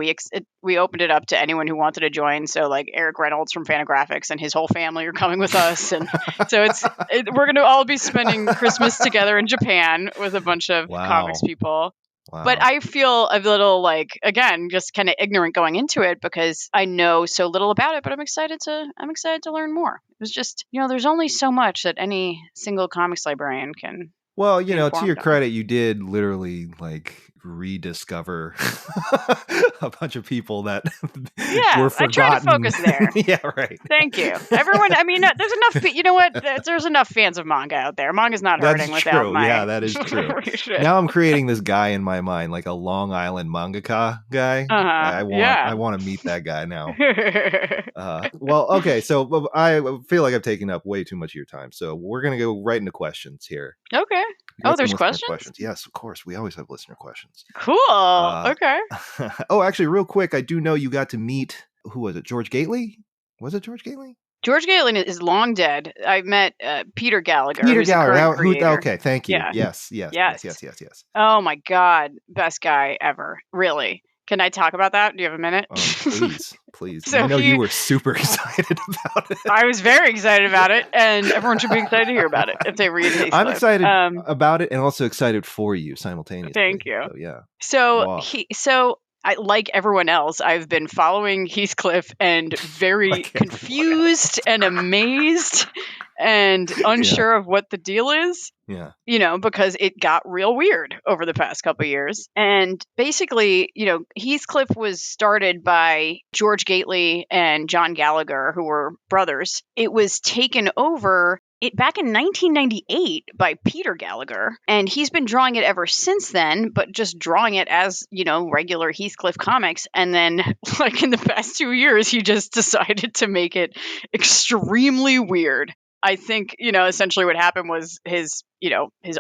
[SPEAKER 9] we opened it up to anyone who wanted to join. So Eric Reynolds from Fantagraphics and his whole family are coming with us, and so we're going to all be spending Christmas together in Japan with a bunch of comics people. Wow. But I feel a little again, just kind of ignorant going into it because I know so little about it, but I'm excited to learn more. It was just, there's only so much that any single comics librarian can.
[SPEAKER 4] Well, to your credit, you did literally rediscover a bunch of people that were forgotten.
[SPEAKER 9] I try to focus there.
[SPEAKER 4] Yeah, right.
[SPEAKER 9] Thank you. Everyone, I mean, there's enough, you know what? There's enough fans of manga out there. Manga's not hurting without my...
[SPEAKER 4] Yeah, that is true. Now I'm creating this guy in my mind, like a Long Island mangaka guy. I want to meet that guy now. Well, okay, so I feel like I've taken up way too much of your time, so we're going to go right into questions here.
[SPEAKER 9] Okay. Oh, there's questions?
[SPEAKER 4] Yes, of course. We always have listener questions.
[SPEAKER 9] Cool. Okay.
[SPEAKER 4] Oh, actually, real quick, I do know you got to meet, who was it? George Gately? Was it George Gately?
[SPEAKER 9] George Gately is long dead. I met Peter Gallagher.
[SPEAKER 4] Peter Gallagher. Okay, thank you.
[SPEAKER 9] Yeah.
[SPEAKER 4] Yes.
[SPEAKER 9] Oh my God, best guy ever. Really. Can I talk about that? Do you have a minute?
[SPEAKER 4] Please. So you were super excited about it.
[SPEAKER 9] I was very excited about it, and everyone should be excited to hear about it if they read Hayslip.
[SPEAKER 4] I'm excited about it and also excited for you simultaneously.
[SPEAKER 9] Thank you.
[SPEAKER 4] So, yeah.
[SPEAKER 9] So I, like everyone else, I've been following Heathcliff and very confused and amazed and unsure of what the deal is.
[SPEAKER 4] Yeah.
[SPEAKER 9] Because it got real weird over the past couple of years. And basically, Heathcliff was started by George Gately and John Gallagher, who were brothers. It was taken over back in 1998 by Peter Gallagher, and he's been drawing it ever since then, but just drawing it as, regular Heathcliff comics. And then, in the past 2 years, he just decided to make it extremely weird. I think, essentially what happened was his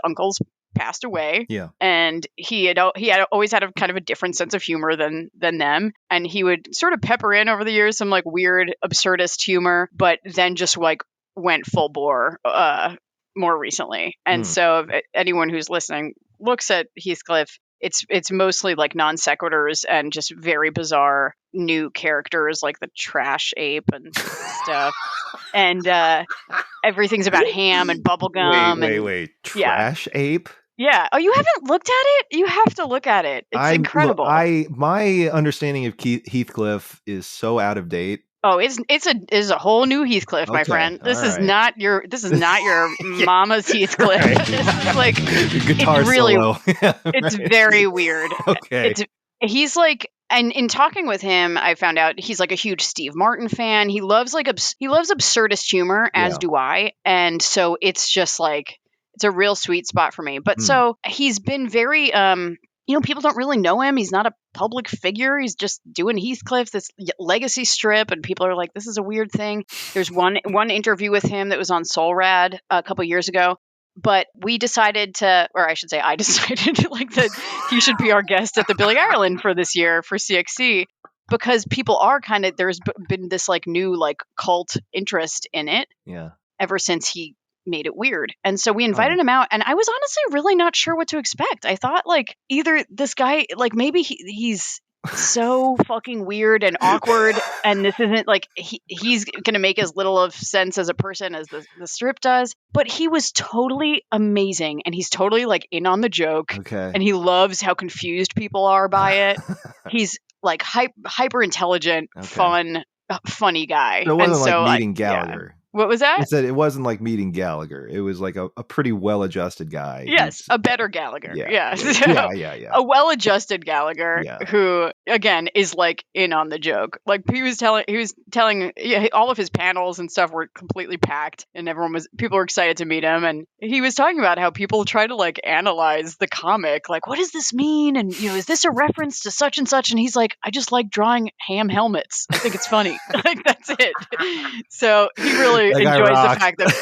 [SPEAKER 9] uncles passed away.
[SPEAKER 4] Yeah.
[SPEAKER 9] And he had always had a kind of a different sense of humor than them. And he would sort of pepper in over the years some weird absurdist humor, but then just went full bore more recently. And so if anyone who's listening looks at Heathcliff, it's mostly non sequiturs and just very bizarre new characters like the trash ape and stuff. And everything's about ham and bubblegum.
[SPEAKER 4] Wait. Trash ape?
[SPEAKER 9] Yeah. Oh, you haven't looked at it? You have to look at it. It's incredible.
[SPEAKER 4] My understanding of Heathcliff is so out of date.
[SPEAKER 9] Oh, it's a whole new Heathcliff, my friend. This is not your mama's Heathcliff.
[SPEAKER 4] Right.
[SPEAKER 9] This is
[SPEAKER 4] guitar solo.
[SPEAKER 9] It's very weird.
[SPEAKER 4] Okay.
[SPEAKER 9] He's and in talking with him, I found out he's a huge Steve Martin fan. He loves absurdist humor, as do I. And so it's just it's a real sweet spot for me. But so he's been very people don't really know him. He's not a public figure. He's just doing Heathcliff, this legacy strip, and people are this is a weird thing. There's one interview with him that was on Soul Rad a couple years ago. But we decided I decided that he should be our guest at the Billy Ireland for this year for CXC, because people are there's been this new cult interest in it.
[SPEAKER 4] Yeah.
[SPEAKER 9] Ever since he made it weird. And so we invited him out, and I was honestly really not sure what to expect. I thought either this guy, maybe he's so fucking weird and awkward, and this isn't he's gonna make as little of sense as a person as the strip does. But he was totally amazing, and he's totally in on the joke.
[SPEAKER 4] Okay.
[SPEAKER 9] And he loves how confused people are by it. He's hyper intelligent, fun, funny guy.
[SPEAKER 4] So it wasn't meeting Gallagher.
[SPEAKER 9] Yeah. What was that?
[SPEAKER 4] It said it wasn't like meeting Gallagher. It was a pretty well-adjusted guy.
[SPEAKER 9] Yes, a better Gallagher.
[SPEAKER 4] Yeah.
[SPEAKER 9] Yeah. A well-adjusted Gallagher who, again, is in on the joke. He was telling all of his panels and stuff were completely packed, and people were excited to meet him. And he was talking about how people try to analyze the comic, what does this mean? And is this a reference to such and such? And he's I just like drawing ham helmets. I think it's funny. That's it. So he really enjoys the fact that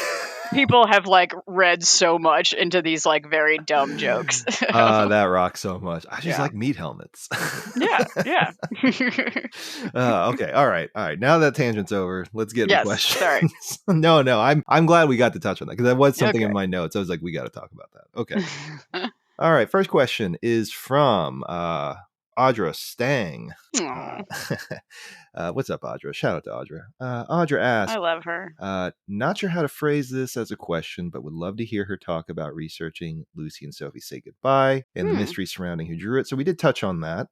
[SPEAKER 9] people have read so much into these very dumb jokes.
[SPEAKER 4] That rocks so much. I just like meat helmets.
[SPEAKER 9] Yeah.
[SPEAKER 4] Okay. All right. Now that tangent's over, let's get to questions.
[SPEAKER 9] Sorry.
[SPEAKER 4] No. I'm glad we got to touch on that, because that was something in my notes. I was we got to talk about that. Okay. All right. First question is from Audra Stang. What's up, Audra? Shout out to Audra. Audra asks,
[SPEAKER 9] I love her.
[SPEAKER 4] Not sure how to phrase this as a question, but would love to hear her talk about researching Lucy and Sophie Say Goodbye and the mystery surrounding who drew it. So we did touch on that.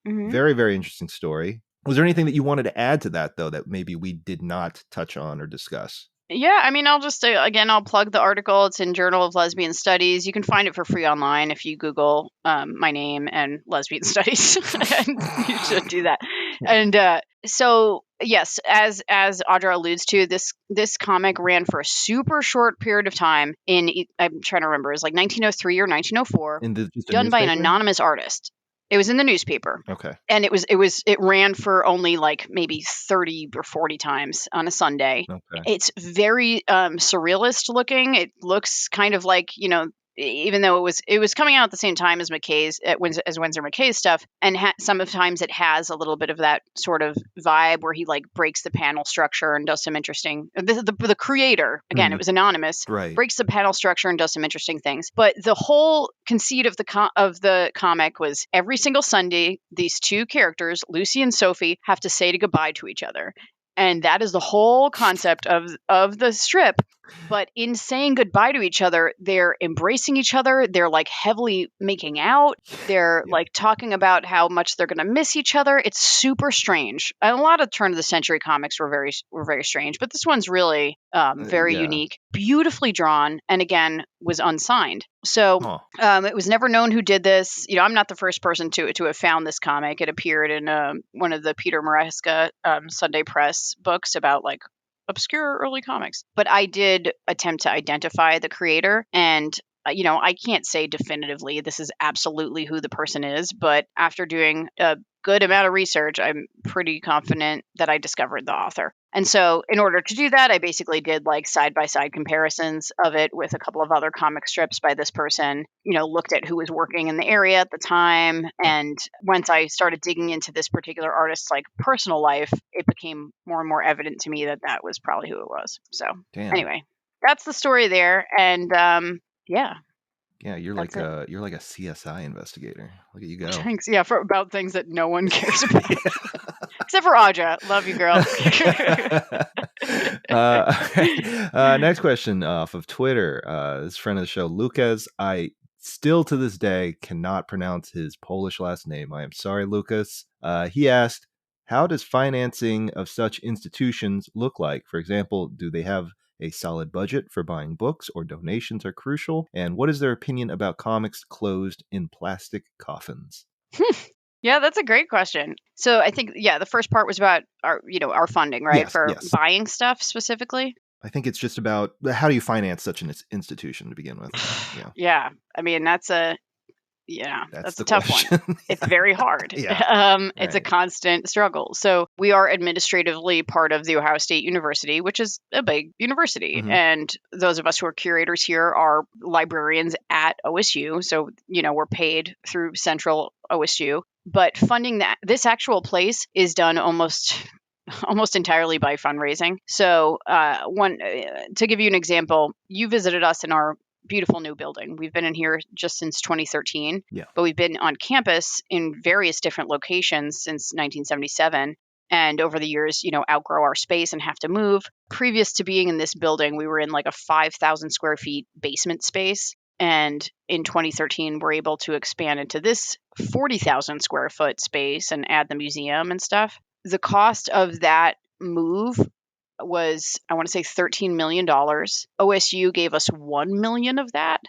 [SPEAKER 4] Very, very interesting story. Was there anything that you wanted to add to that, though, that maybe we did not touch on or discuss?
[SPEAKER 9] Yeah, I mean, I'll just say, again, I'll plug the article. It's in Journal of Lesbian Studies. You can find it for free online if you Google my name and lesbian studies. And you should do that. And so, yes, as Audra alludes to, this comic ran for a super short period of time I'm trying to remember, it was 1903 or 1904, done by an anonymous artist. It was in the newspaper.
[SPEAKER 4] Okay.
[SPEAKER 9] And it ran for only maybe 30 or 40 times on a Sunday.
[SPEAKER 4] Okay.
[SPEAKER 9] It's very surrealist looking. It looks kind of even though it was coming out at the same time as Winsor McCay's stuff, and sometimes it has a little bit of that sort of vibe where he breaks the panel structure and does some interesting. The creator, again, it was anonymous,
[SPEAKER 4] right,
[SPEAKER 9] breaks the panel structure and does some interesting things. But the whole conceit of the comic was every single Sunday, these two characters, Lucy and Sophie, have to say goodbye to each other. And that is the whole concept of the strip. But in saying goodbye to each other, they're embracing each other. They're like heavily making out. They're like talking about how much they're going to miss each other. It's super strange. And a lot of turn of the century comics were very strange, but this one's really very unique, beautifully drawn, and again was unsigned. So it was never known who did this. I'm not the first person to have found this comic. It appeared in one of the Peter Maresca Sunday Press books about like obscure early comics. But I did attempt to identify the creator, and I can't say definitively this is absolutely who the person is, but after doing a good amount of research, I'm pretty confident that I discovered the author. And so in order to do that, I basically did like side-by-side comparisons of it with a couple of other comic strips by this person, looked at who was working in the area at the time. And once I started digging into this particular artist's like personal life, it became more and more evident to me that that was probably who it was. So anyway, that's the story there. And
[SPEAKER 4] yeah, you're like a CSI investigator. Look at you go.
[SPEAKER 9] Thanks. Yeah, about things that no one cares about. Except for Audra. Love you, girl.
[SPEAKER 4] Next question off of Twitter. This friend of the show, Lucas. I still to this day cannot pronounce his Polish last name. I am sorry, Lucas. He asked, how does financing of such institutions look like? For example, do they have a solid budget for buying books, or donations are crucial? And what is their opinion about comics closed in plastic coffins?
[SPEAKER 9] Yeah, that's a great question. So I think, the first part was about our funding, right?
[SPEAKER 4] Yes.
[SPEAKER 9] Buying stuff specifically.
[SPEAKER 4] I think it's just about how do you finance such an institution to begin with?
[SPEAKER 9] Yeah. I mean, that's a tough one. It's very hard. It's a constant struggle. So we are administratively part of the Ohio State University, which is a big university. Mm-hmm. And those of us who are curators here are librarians at OSU. So, we're paid through Central OSU. But funding this actual place is done almost entirely by fundraising. So to give you an example, you visited us in our beautiful new building. We've been in here just since 2013, but we've been on campus in various different locations since 1977. And over the years, outgrow our space and have to move. Previous to being in this building, we were in like a 5,000 square feet basement space. And in 2013, we're able to expand into this 40,000 square foot space and add the museum and stuff. The cost of that move was, I want to say, $13 million. OSU gave us $1 million of that.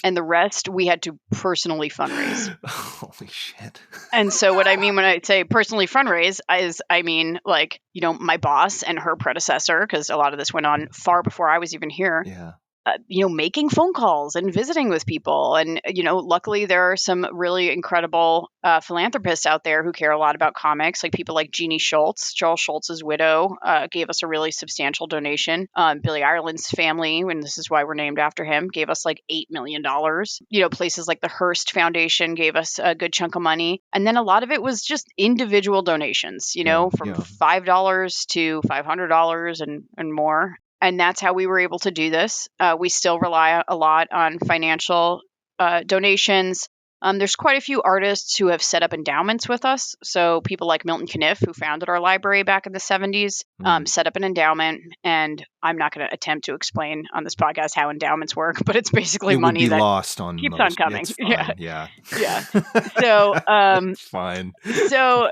[SPEAKER 9] And the rest we had to personally fundraise.
[SPEAKER 4] Holy shit.
[SPEAKER 9] And so what I mean when I say personally fundraise is, I mean, like, my boss and her predecessor, because a lot of this went on far before I was even here.
[SPEAKER 4] Yeah.
[SPEAKER 9] Making phone calls and visiting with people. And, luckily there are some really incredible philanthropists out there who care a lot about comics, like people like Jeannie Schultz. Charles Schultz's widow gave us a really substantial donation. Billy Ireland's family, and this is why we're named after him, gave us like $8 million. Places like the Hearst Foundation gave us a good chunk of money. And then a lot of it was just individual donations, from $5 to $500 and more. And that's how we were able to do this. We still rely a lot on financial donations. There's quite a few artists who have set up endowments with us. So people like Milton Caniff, who founded our library back in the 70s, set up an endowment. And I'm not going to attempt to explain on this podcast how endowments work, but it's basically money that
[SPEAKER 4] lost on
[SPEAKER 9] keeps on coming.
[SPEAKER 4] Yeah.
[SPEAKER 9] So
[SPEAKER 4] it's fine.
[SPEAKER 9] So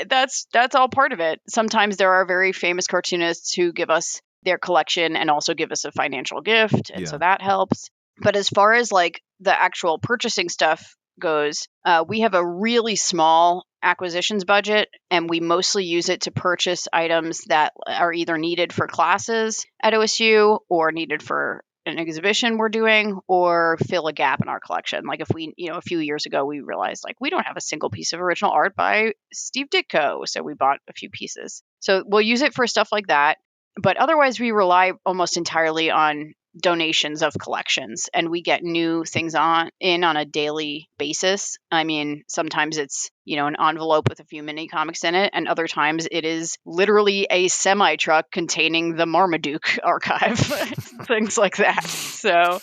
[SPEAKER 9] that's all part of it. Sometimes there are very famous cartoonists who give us their collection and also give us a financial gift, and so that helps. But as far as like the actual purchasing stuff goes, we have a really small acquisitions budget, and we mostly use it to purchase items that are either needed for classes at OSU or needed for an exhibition we're doing, or fill a gap in our collection. Like if we, a few years ago, we realized like we don't have a single piece of original art by Steve Ditko, so we bought a few pieces. So we'll use it for stuff like that. But otherwise, we rely almost entirely on donations of collections, and we get new things on a daily basis. I mean, sometimes it's, an envelope with a few mini comics in it, and other times it is literally a semi truck containing the Marmaduke archive, things like that. So,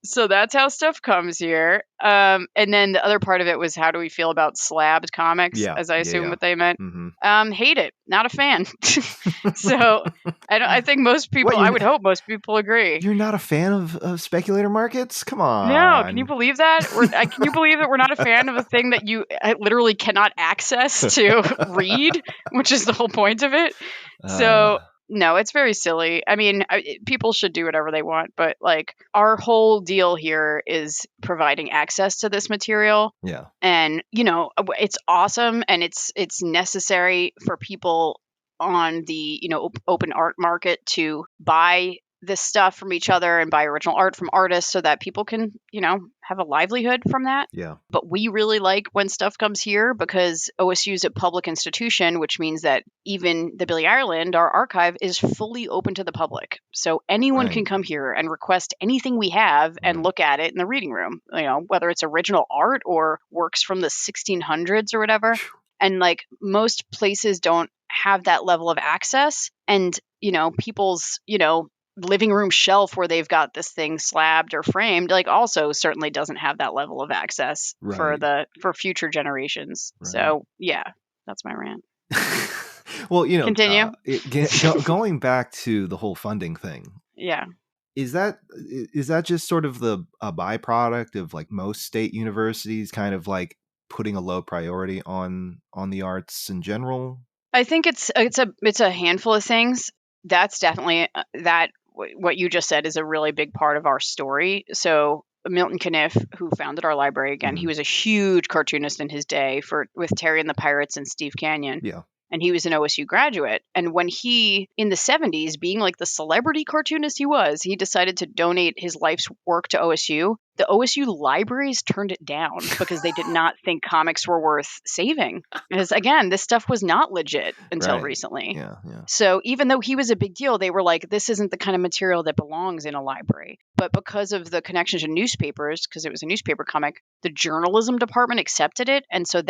[SPEAKER 9] So that's how stuff comes here. And then the other part of it was, how do we feel about slabbed comics, as I assume what they meant. Hate it. Not a fan. So I think most people, I would hope most people agree.
[SPEAKER 4] You're not a fan of speculator markets? Come on.
[SPEAKER 9] No, can you believe that? Can you believe that we're not a fan of a thing that you literally cannot access to read, which is the whole point of it? So no, it's very silly. I mean, people should do whatever they want, but like our whole deal here is providing access to this material.
[SPEAKER 4] Yeah.
[SPEAKER 9] And, it's awesome, and it's necessary for people on the, open art market to buy this stuff from each other and buy original art from artists so that people can, have a livelihood from that.
[SPEAKER 4] Yeah.
[SPEAKER 9] But we really like when stuff comes here because OSU is a public institution, which means that even the Billy Ireland, our archive, is fully open to the public. So anyone can come here and request anything we have and look at it in the reading room, whether it's original art or works from the 1600s or whatever. And like most places don't have that level of access, and, people's, living room shelf where they've got this thing slabbed or framed, like also certainly doesn't have that level of access for future generations. So yeah, that's my rant.
[SPEAKER 4] Well,
[SPEAKER 9] continue.
[SPEAKER 4] Going back to the whole funding thing.
[SPEAKER 9] Yeah.
[SPEAKER 4] Is that just sort of a byproduct of like most state universities kind of like putting a low priority on the arts in general?
[SPEAKER 9] I think it's a handful of things. That's definitely that. What you just said is a really big part of our story. So Milton Caniff, who founded our library, again, he was a huge cartoonist in his day with Terry and the Pirates and Steve Canyon.
[SPEAKER 4] Yeah.
[SPEAKER 9] And he was an OSU graduate. And when he, in the 70s, being like the celebrity cartoonist he decided to donate his life's work to OSU. The OSU libraries turned it down because they did not think comics were worth saving. Because again, this stuff was not legit until recently.
[SPEAKER 4] Yeah.
[SPEAKER 9] So even though he was a big deal, they were like, this isn't the kind of material that belongs in a library. But because of the connection to newspapers, because it was a newspaper comic, the journalism department accepted it. And so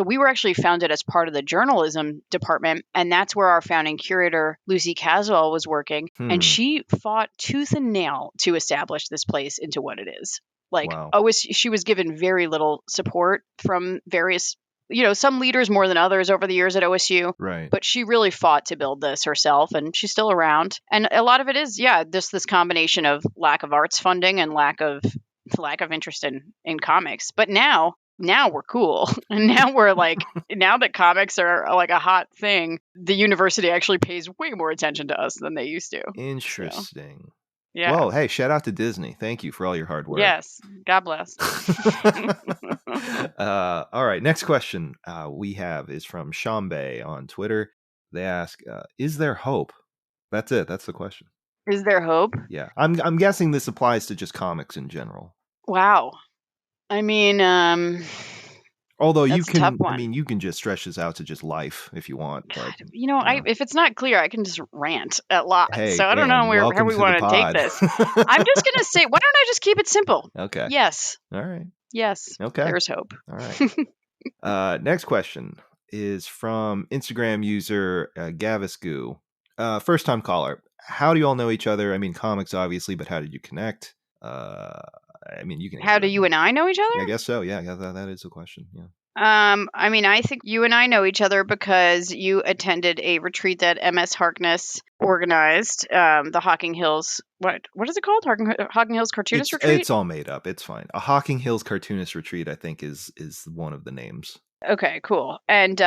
[SPEAKER 9] we were actually founded as part of the journalism department. And that's where our founding curator, Lucy Caswell, was working. And she fought tooth and nail to establish this place into what it is. She was given very little support from various, some leaders more than others over the years at OSU.
[SPEAKER 4] Right.
[SPEAKER 9] But she really fought to build this herself, and she's still around. And a lot of it is, just this combination of lack of arts funding and lack of interest in comics. But now we're cool. And now we're like, now that comics are like a hot thing, the university actually pays way more attention to us than they used to.
[SPEAKER 4] Interesting.
[SPEAKER 9] So. Yeah.
[SPEAKER 4] Well, hey, shout out to Disney. Thank you for all your hard work.
[SPEAKER 9] Yes. God bless.
[SPEAKER 4] All right. Next question we have is from Shambe on Twitter. They ask, is there hope? That's it. That's the question.
[SPEAKER 9] Is there hope?
[SPEAKER 4] Yeah. I'm guessing this applies to just comics in general.
[SPEAKER 9] Wow. I mean,
[SPEAKER 4] although you can just stretch this out to just life if you want. But,
[SPEAKER 9] if it's not clear, I can just rant a lot.
[SPEAKER 4] Hey,
[SPEAKER 9] so I don't know how we want to take this. I'm just going to say, why don't I just keep it simple?
[SPEAKER 4] Okay.
[SPEAKER 9] Yes.
[SPEAKER 4] All right.
[SPEAKER 9] Yes.
[SPEAKER 4] Okay.
[SPEAKER 9] There's hope.
[SPEAKER 4] All right. Next question is from Instagram user Gavisgoo. First time caller. How do you all know each other? I mean, comics obviously, but how did you connect? You can.
[SPEAKER 9] How do you and I know each other?
[SPEAKER 4] I guess so. Yeah, that is the question. Yeah.
[SPEAKER 9] I think you and I know each other because you attended a retreat that MS Harkness organized, the Hocking Hills. What is it called? Hocking Hills Cartoonist Retreat?
[SPEAKER 4] It's all made up. It's fine. A Hocking Hills Cartoonist Retreat, I think, is one of the names.
[SPEAKER 9] Okay, cool. And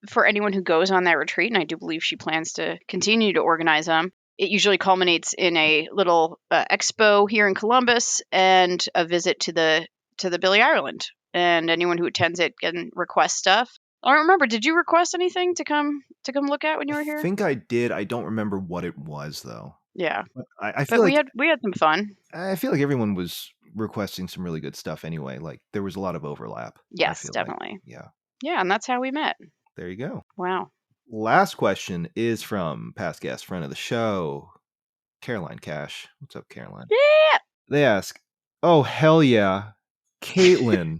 [SPEAKER 9] for anyone who goes on that retreat, and I do believe she plans to continue to organize them, it usually culminates in a little expo here in Columbus and a visit to the Billy Ireland. And anyone who attends it can request stuff. I don't remember. Did you request anything to come look at when you were here?
[SPEAKER 4] I think I did. I don't remember what it was though.
[SPEAKER 9] Yeah,
[SPEAKER 4] I feel like
[SPEAKER 9] we had some fun.
[SPEAKER 4] I feel like everyone was requesting some really good stuff anyway. Like there was a lot of overlap.
[SPEAKER 9] Yes, definitely.
[SPEAKER 4] Like.
[SPEAKER 9] Yeah, and that's how we met.
[SPEAKER 4] There you go.
[SPEAKER 9] Wow.
[SPEAKER 4] Last question is from past guest friend of the show, Caroline Cash. What's up, Caroline?
[SPEAKER 9] Yeah.
[SPEAKER 4] They ask, "Oh hell yeah, Caitlin,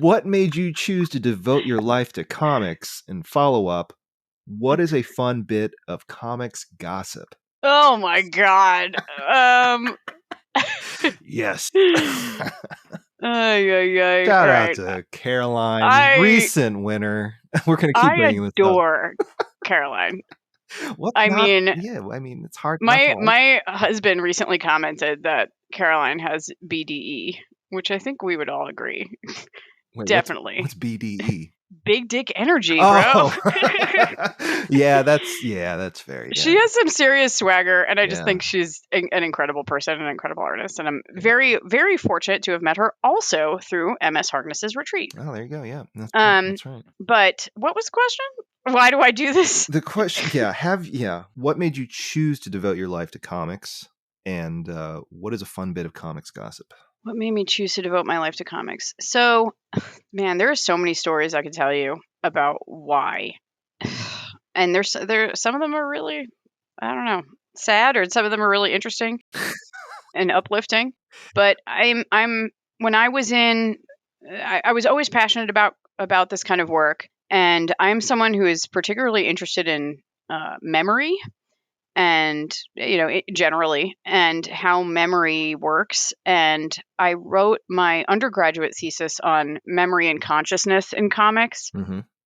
[SPEAKER 4] what made you choose to devote your life to comics?" And follow up, what is a fun bit of comics gossip?
[SPEAKER 9] Oh my god.
[SPEAKER 4] Yes.
[SPEAKER 9] Shout
[SPEAKER 4] out to Caroline, recent winner. We're going to keep bringing this up.
[SPEAKER 9] I adore Caroline.
[SPEAKER 4] It's hard.
[SPEAKER 9] My husband recently commented that Caroline has BDE, which I think we would all agree.
[SPEAKER 4] Wait,
[SPEAKER 9] definitely.
[SPEAKER 4] What's BDE?
[SPEAKER 9] Big dick energy, bro.
[SPEAKER 4] Yeah, that's very.
[SPEAKER 9] She has some serious swagger, and I just think she's an incredible person, an incredible artist, and I'm very, very fortunate to have met her also through MS Harkness's retreat.
[SPEAKER 4] Oh, there you go. Yeah, that's right.
[SPEAKER 9] But what was the question? Why do I do this?
[SPEAKER 4] The question, what made you choose to devote your life to comics, and what is a fun bit of comics gossip?
[SPEAKER 9] What made me choose to devote my life to comics? So, man, there are so many stories I could tell you about why. And there's some of them are really, I don't know, sad, or some of them are really interesting and uplifting. But I was always passionate about this kind of work, and I'm someone who is particularly interested in memory. And, generally, and how memory works. And I wrote my undergraduate thesis on memory and consciousness in comics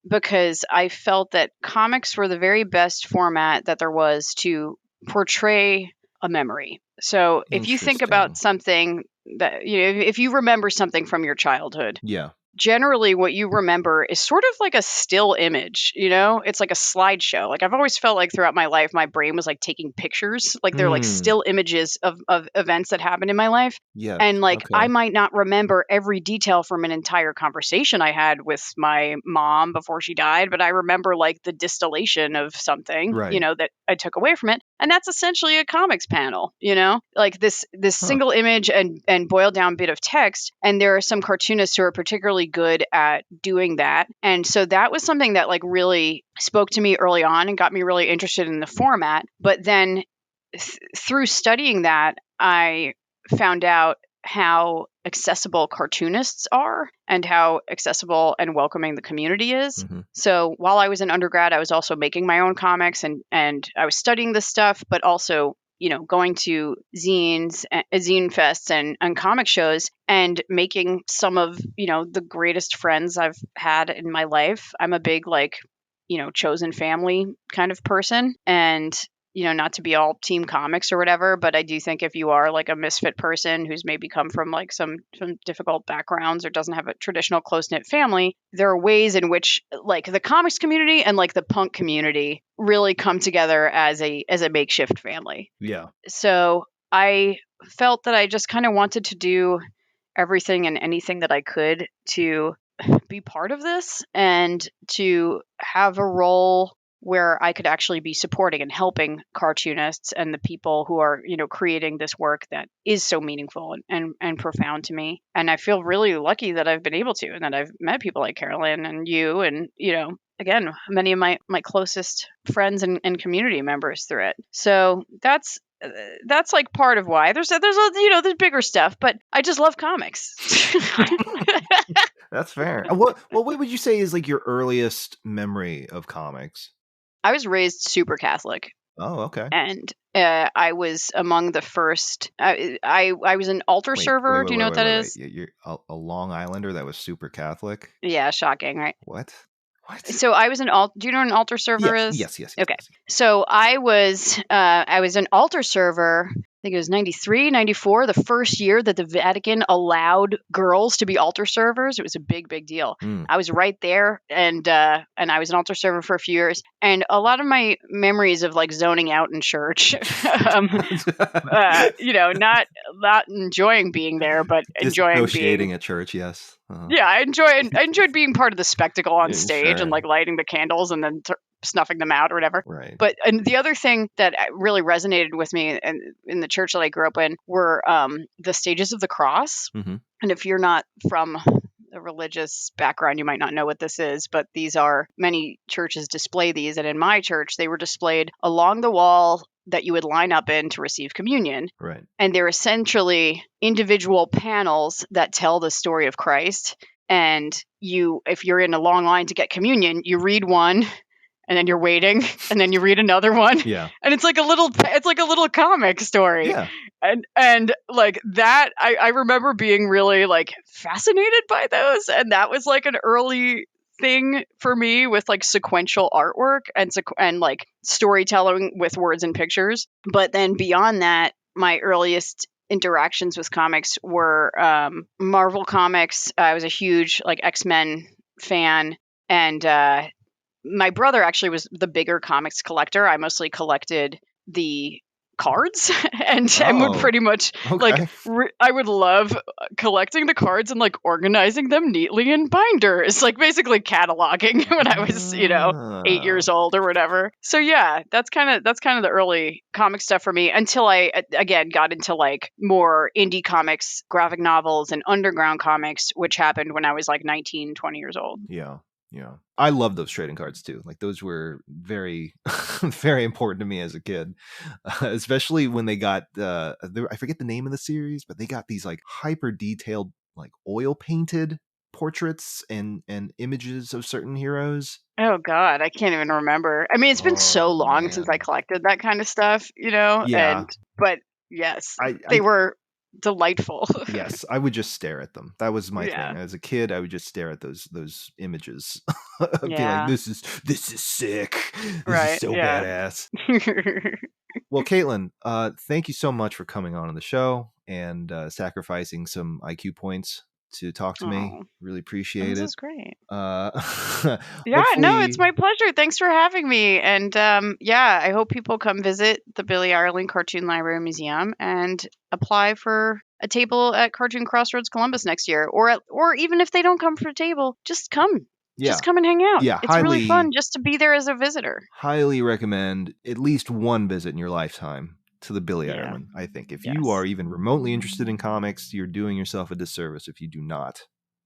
[SPEAKER 9] because I felt that comics were the very best format that there was to portray a memory. So if you think about something that, if you remember something from your childhood.
[SPEAKER 4] Yeah.
[SPEAKER 9] Generally what you remember is sort of like a still image, it's like a slideshow. Like I've always felt like throughout my life, my brain was like taking pictures, like they're like still images of events that happened in my life.
[SPEAKER 4] Yeah.
[SPEAKER 9] And I might not remember every detail from an entire conversation I had with my mom before she died, but I remember like the distillation of something, that I took away from it. And that's essentially a comics panel, like this single image and boiled down bit of text. And there are some cartoonists who are particularly good at doing that. And so that was something that like really spoke to me early on and got me really interested in the format. But then through studying that, I found out how accessible cartoonists are and how accessible and welcoming the community is. So while I was an undergrad, I was also making my own comics and I was studying this stuff, but also going to zines, zine fests and comic shows and making some of, the greatest friends I've had in my life. I'm a big, chosen family kind of person. And, not to be all team comics or whatever, but I do think if you are like a misfit person who's maybe come from like some difficult backgrounds or doesn't have a traditional close-knit family, there are ways in which like the comics community and like the punk community really come together as a makeshift family.
[SPEAKER 4] Yeah.
[SPEAKER 9] So I felt that I just kind of wanted to do everything and anything that I could to be part of this and to have a role where I could actually be supporting and helping cartoonists and the people who are, creating this work that is so meaningful and profound to me. And I feel really lucky that I've been able to, and that I've met people like Carolyn and you and, again, many of my closest friends and community members through it. So that's like part of why there's bigger stuff, but I just love comics.
[SPEAKER 4] That's fair. What would you say is like your earliest memory of comics?
[SPEAKER 9] I was raised super Catholic.
[SPEAKER 4] Oh, okay.
[SPEAKER 9] And I was among the first. I was an altar server. Do you know what that is?
[SPEAKER 4] You're a Long Islander that was super Catholic?
[SPEAKER 9] Yeah, shocking, right?
[SPEAKER 4] What?
[SPEAKER 9] So I was an do you know what an altar server is?
[SPEAKER 4] Yes.
[SPEAKER 9] Okay. So I was an altar server. I think it was 93, 94, the first year that the Vatican allowed girls to be altar servers. It was a big, big deal. I was right there, and I was an altar server for a few years. And a lot of my memories of like zoning out in church, not enjoying being there, but enjoying
[SPEAKER 4] negotiating at church. Yes.
[SPEAKER 9] Yeah, I enjoyed being part of the spectacle on stage and like lighting the candles and then snuffing them out or whatever.
[SPEAKER 4] Right.
[SPEAKER 9] But and the other thing that really resonated with me in the church that I grew up in were the stages of the cross. And if you're not from a religious background, you might not know what this is, but these are, many churches display these. And in my church, they were displayed along the wall that you would line up in to receive communion.
[SPEAKER 4] Right.
[SPEAKER 9] And they're essentially individual panels that tell the story of Christ. And if you're in a long line to get communion, you read one, and then you're waiting, and then you read another one.
[SPEAKER 4] Yeah.
[SPEAKER 9] And it's like a little comic story.
[SPEAKER 4] Yeah.
[SPEAKER 9] And like that, I remember being really like fascinated by those, and that was like an early thing for me with like sequential artwork and like storytelling with words and pictures. But then beyond that, my earliest interactions with comics were Marvel comics. I was a huge like X-Men fan, and my brother actually was the bigger comics collector. I mostly collected the cards and would pretty much like I would love collecting the cards and like organizing them neatly in binders, like basically cataloging when I was 8 years old or whatever. So yeah, that's kind of the early comic stuff for me, until I again got into like more indie comics, graphic novels, and underground comics, which happened when I was like 19, 20 years old.
[SPEAKER 4] Yeah. I love those trading cards too. Like those were very, very important to me as a kid, especially when they got, I forget the name of the series, but they got these like hyper detailed, like oil painted portraits and images of certain heroes.
[SPEAKER 9] Oh God, I can't even remember. I mean, it's been so long since I collected that kind of stuff,
[SPEAKER 4] Yeah.
[SPEAKER 9] But yes, they were delightful.
[SPEAKER 4] Yes, I would just stare at them. That was my thing. As a kid, I would just stare at those images. Be like, this is sick. This is so badass. Well, Caitlin, thank you so much for coming on the show and sacrificing some IQ points to talk to me. Really appreciate it.
[SPEAKER 9] This is great.
[SPEAKER 4] No,
[SPEAKER 9] it's my pleasure. Thanks for having me. And I hope people come visit the Billy Ireland Cartoon Library Museum and apply for a table at Cartoon Crossroads Columbus next year. Or even if they don't come for a table, just come.
[SPEAKER 4] Yeah.
[SPEAKER 9] Just come and hang out.
[SPEAKER 4] Yeah,
[SPEAKER 9] it's really fun just to be there as a visitor.
[SPEAKER 4] Highly recommend at least one visit in your lifetime to the Billy Ireland. I think if you are even remotely interested in comics, you're doing yourself a disservice if you do not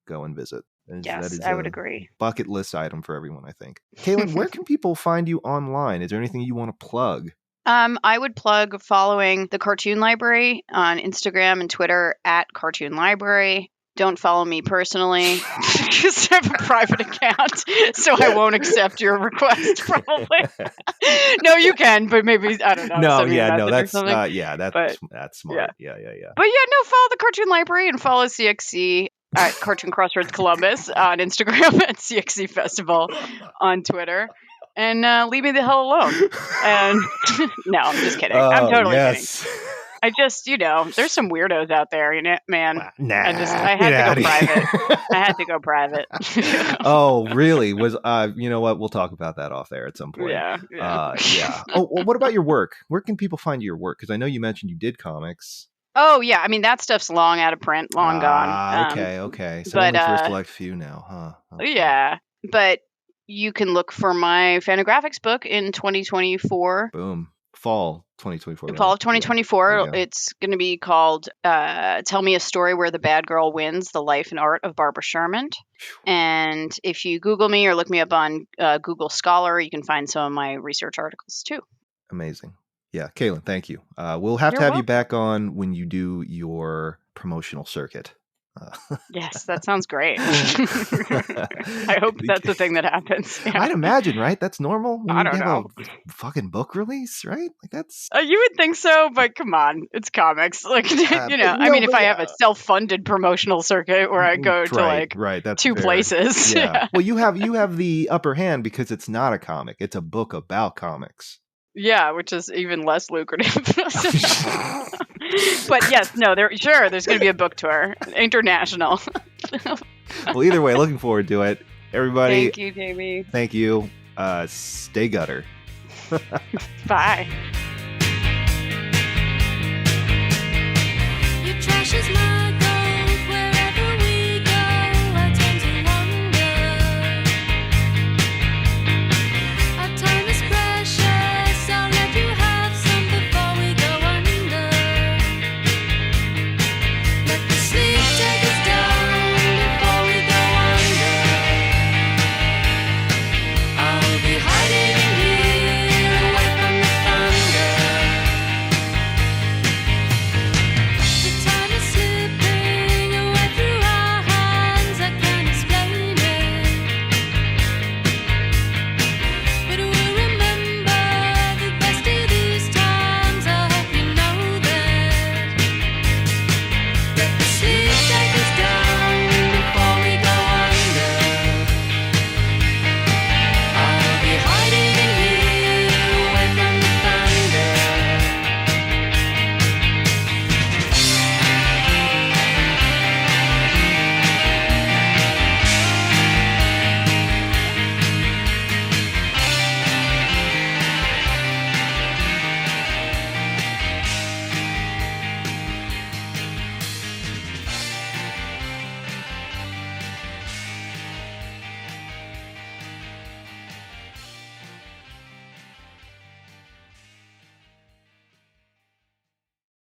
[SPEAKER 4] go and visit.
[SPEAKER 9] Yes, I would agree.
[SPEAKER 4] Bucket list item for everyone, I think. Caitlin, where can people find you online? Is there anything you want to plug?
[SPEAKER 9] I would plug following the Cartoon Library on Instagram and Twitter at Cartoon Library. Don't follow me personally because I have a private account, so I won't accept your request. Probably. No, you can, but maybe I don't know.
[SPEAKER 4] That's smart. Yeah.
[SPEAKER 9] But
[SPEAKER 4] yeah.
[SPEAKER 9] no, follow the Cartoon Library and follow CXC at Cartoon Crossroads Columbus on Instagram and CXC Festival on Twitter. And leave me the hell alone. And no, I'm just kidding. I'm totally kidding. I just, there's some weirdos out there, man. I had to go private.
[SPEAKER 4] Oh, really? You know what? We'll talk about that off air at some point.
[SPEAKER 9] Yeah.
[SPEAKER 4] Oh, well, what about your work? Where can people find your work? Because I know you mentioned you did comics.
[SPEAKER 9] Oh, yeah. I mean, that stuff's long out of print, long gone.
[SPEAKER 4] Okay. So only for a select few now, huh? Okay.
[SPEAKER 9] Yeah. But you can look for my Fantagraphics book in 2024.
[SPEAKER 4] Boom. Fall 2024.
[SPEAKER 9] Fall of 2024. It's going to be called Tell Me a Story Where the Bad Girl Wins, The Life and Art of Barbara Sherman. And if you Google me or look me up on Google Scholar, you can find some of my research articles too.
[SPEAKER 4] Amazing. Yeah, Caitlin, thank you. We'll have to have you back on when you do your promotional circuit.
[SPEAKER 9] Yes, that sounds great. I hope that's the thing that happens. Yeah.
[SPEAKER 4] I'd imagine, right? That's normal.
[SPEAKER 9] I don't know.
[SPEAKER 4] A fucking book release, right? Like that's.
[SPEAKER 9] You would think so, but come on, it's comics. Like I mean, if I have a self-funded promotional circuit where I go to that's two places.
[SPEAKER 4] Yeah. Well, you have the upper hand because it's not a comic; it's a book about comics.
[SPEAKER 9] Yeah, which is even less lucrative. But yes, there's going to be a book tour, international.
[SPEAKER 4] Well, either way, looking forward to it. Everybody.
[SPEAKER 9] Thank you, Jamie.
[SPEAKER 4] Thank you. Stay gutter.
[SPEAKER 9] Bye.
[SPEAKER 10] Your trash is mine.